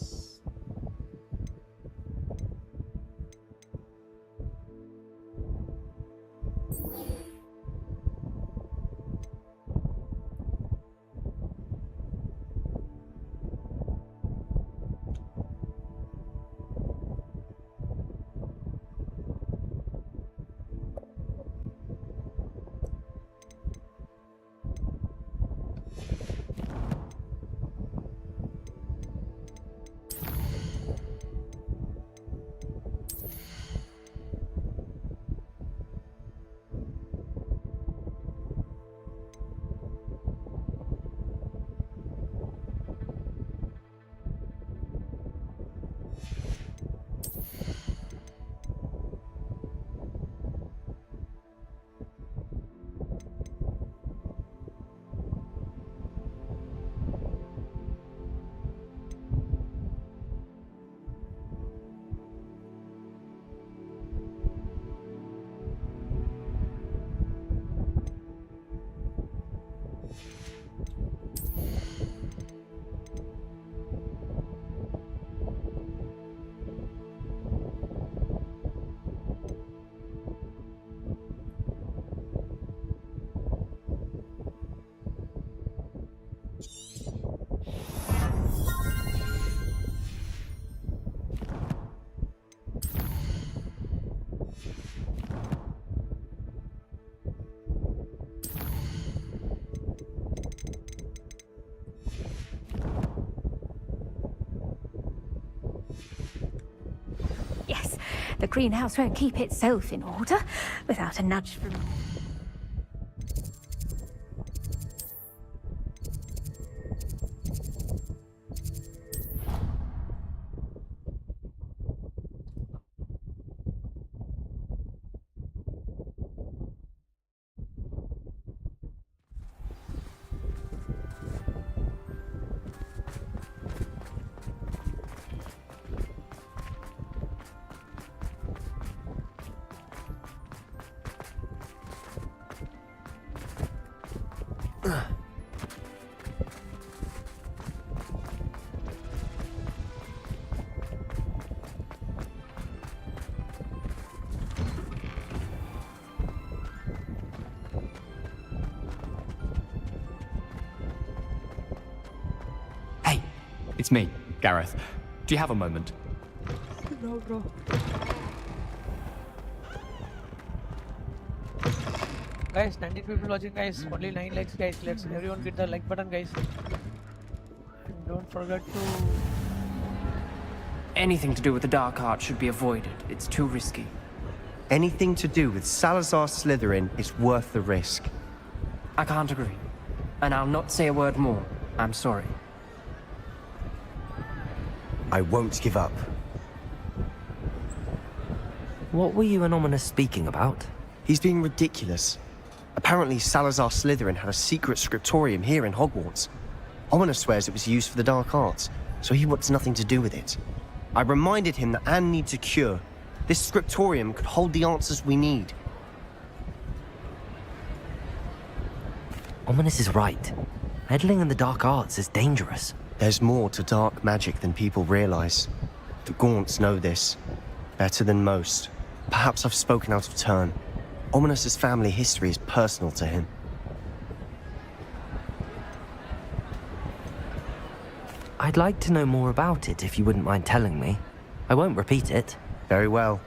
Yes, the greenhouse won't keep itself in order without a nudge from... It's me, Gareth. Do you have a moment? No, bro. Guys, 19 people watching, guys. Only 9 likes, guys. Let's everyone get the like button, guys. And don't forget to. Anything to do with the dark art should be avoided. It's too risky. Anything to do with Salazar Slytherin is worth the risk. I can't agree. And I'll not say a word more. I'm sorry. I won't give up. What were you and Ominous speaking about? He's being ridiculous. Apparently Salazar Slytherin had a secret scriptorium here in Hogwarts. Ominous swears it was used for the dark arts, so he wants nothing to do with it. I reminded him that Anne needs a cure. This scriptorium could hold the answers we need. Ominous is right. Meddling in the dark arts is dangerous. There's more to dark magic than people realize. The Gaunts know this. Better than most. Perhaps I've spoken out of turn. Ominous's family history is personal to him. I'd like to know more about it if you wouldn't mind telling me. I won't repeat it. Very well.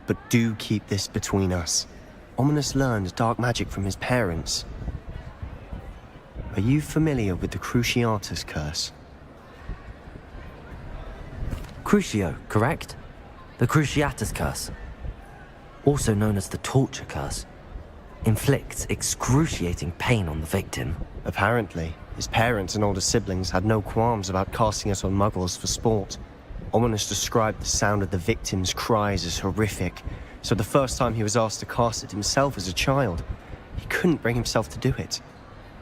But do keep this between us. Ominous learned dark magic from his parents. Are you familiar with the Cruciatus curse? Crucio, correct? The Cruciatus curse. Also known as the torture curse. Inflicts excruciating pain on the victim. Apparently, his parents and older siblings had no qualms about casting it on muggles for sport. Ominous described the sound of the victim's cries as horrific, so the first time he was asked to cast it himself as a child, he couldn't bring himself to do it.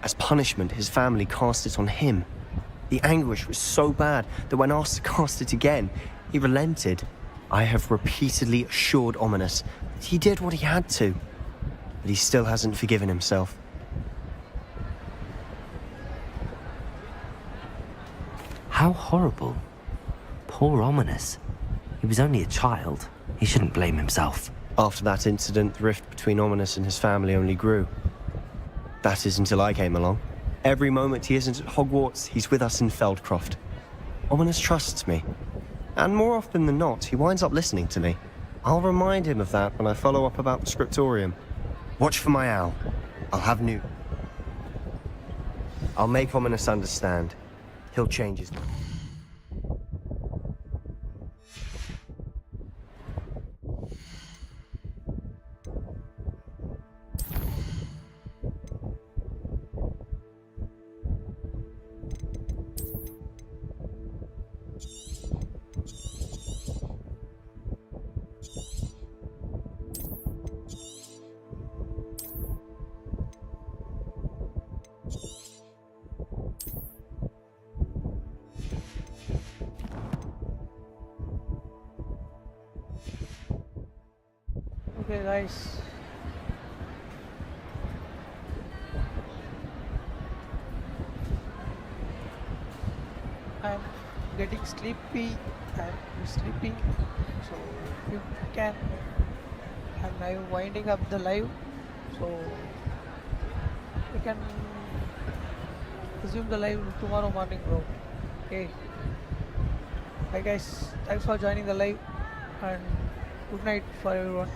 As punishment, his family cast it on him. The anguish was so bad that when asked to cast it again, he relented. I have repeatedly assured Ominous that he did what he had to, but he still hasn't forgiven himself. How horrible. Poor Ominous. He was only a child. He shouldn't blame himself. After that incident, the rift between Ominous and his family only grew. That is until I came along. Every moment he isn't at Hogwarts, he's with us in Feldcroft. Ominous trusts me. And more often than not, he winds up listening to me. I'll remind him of that when I follow up about the scriptorium. Watch for my owl. I'll make Ominous understand. He'll change his mind. Okay, guys. I'm getting sleepy. I'm sleeping. So if you can, and I'm winding up the live. So we can resume the live tomorrow morning, bro. Okay. Bye, guys. Thanks for joining the live, and good night for everyone.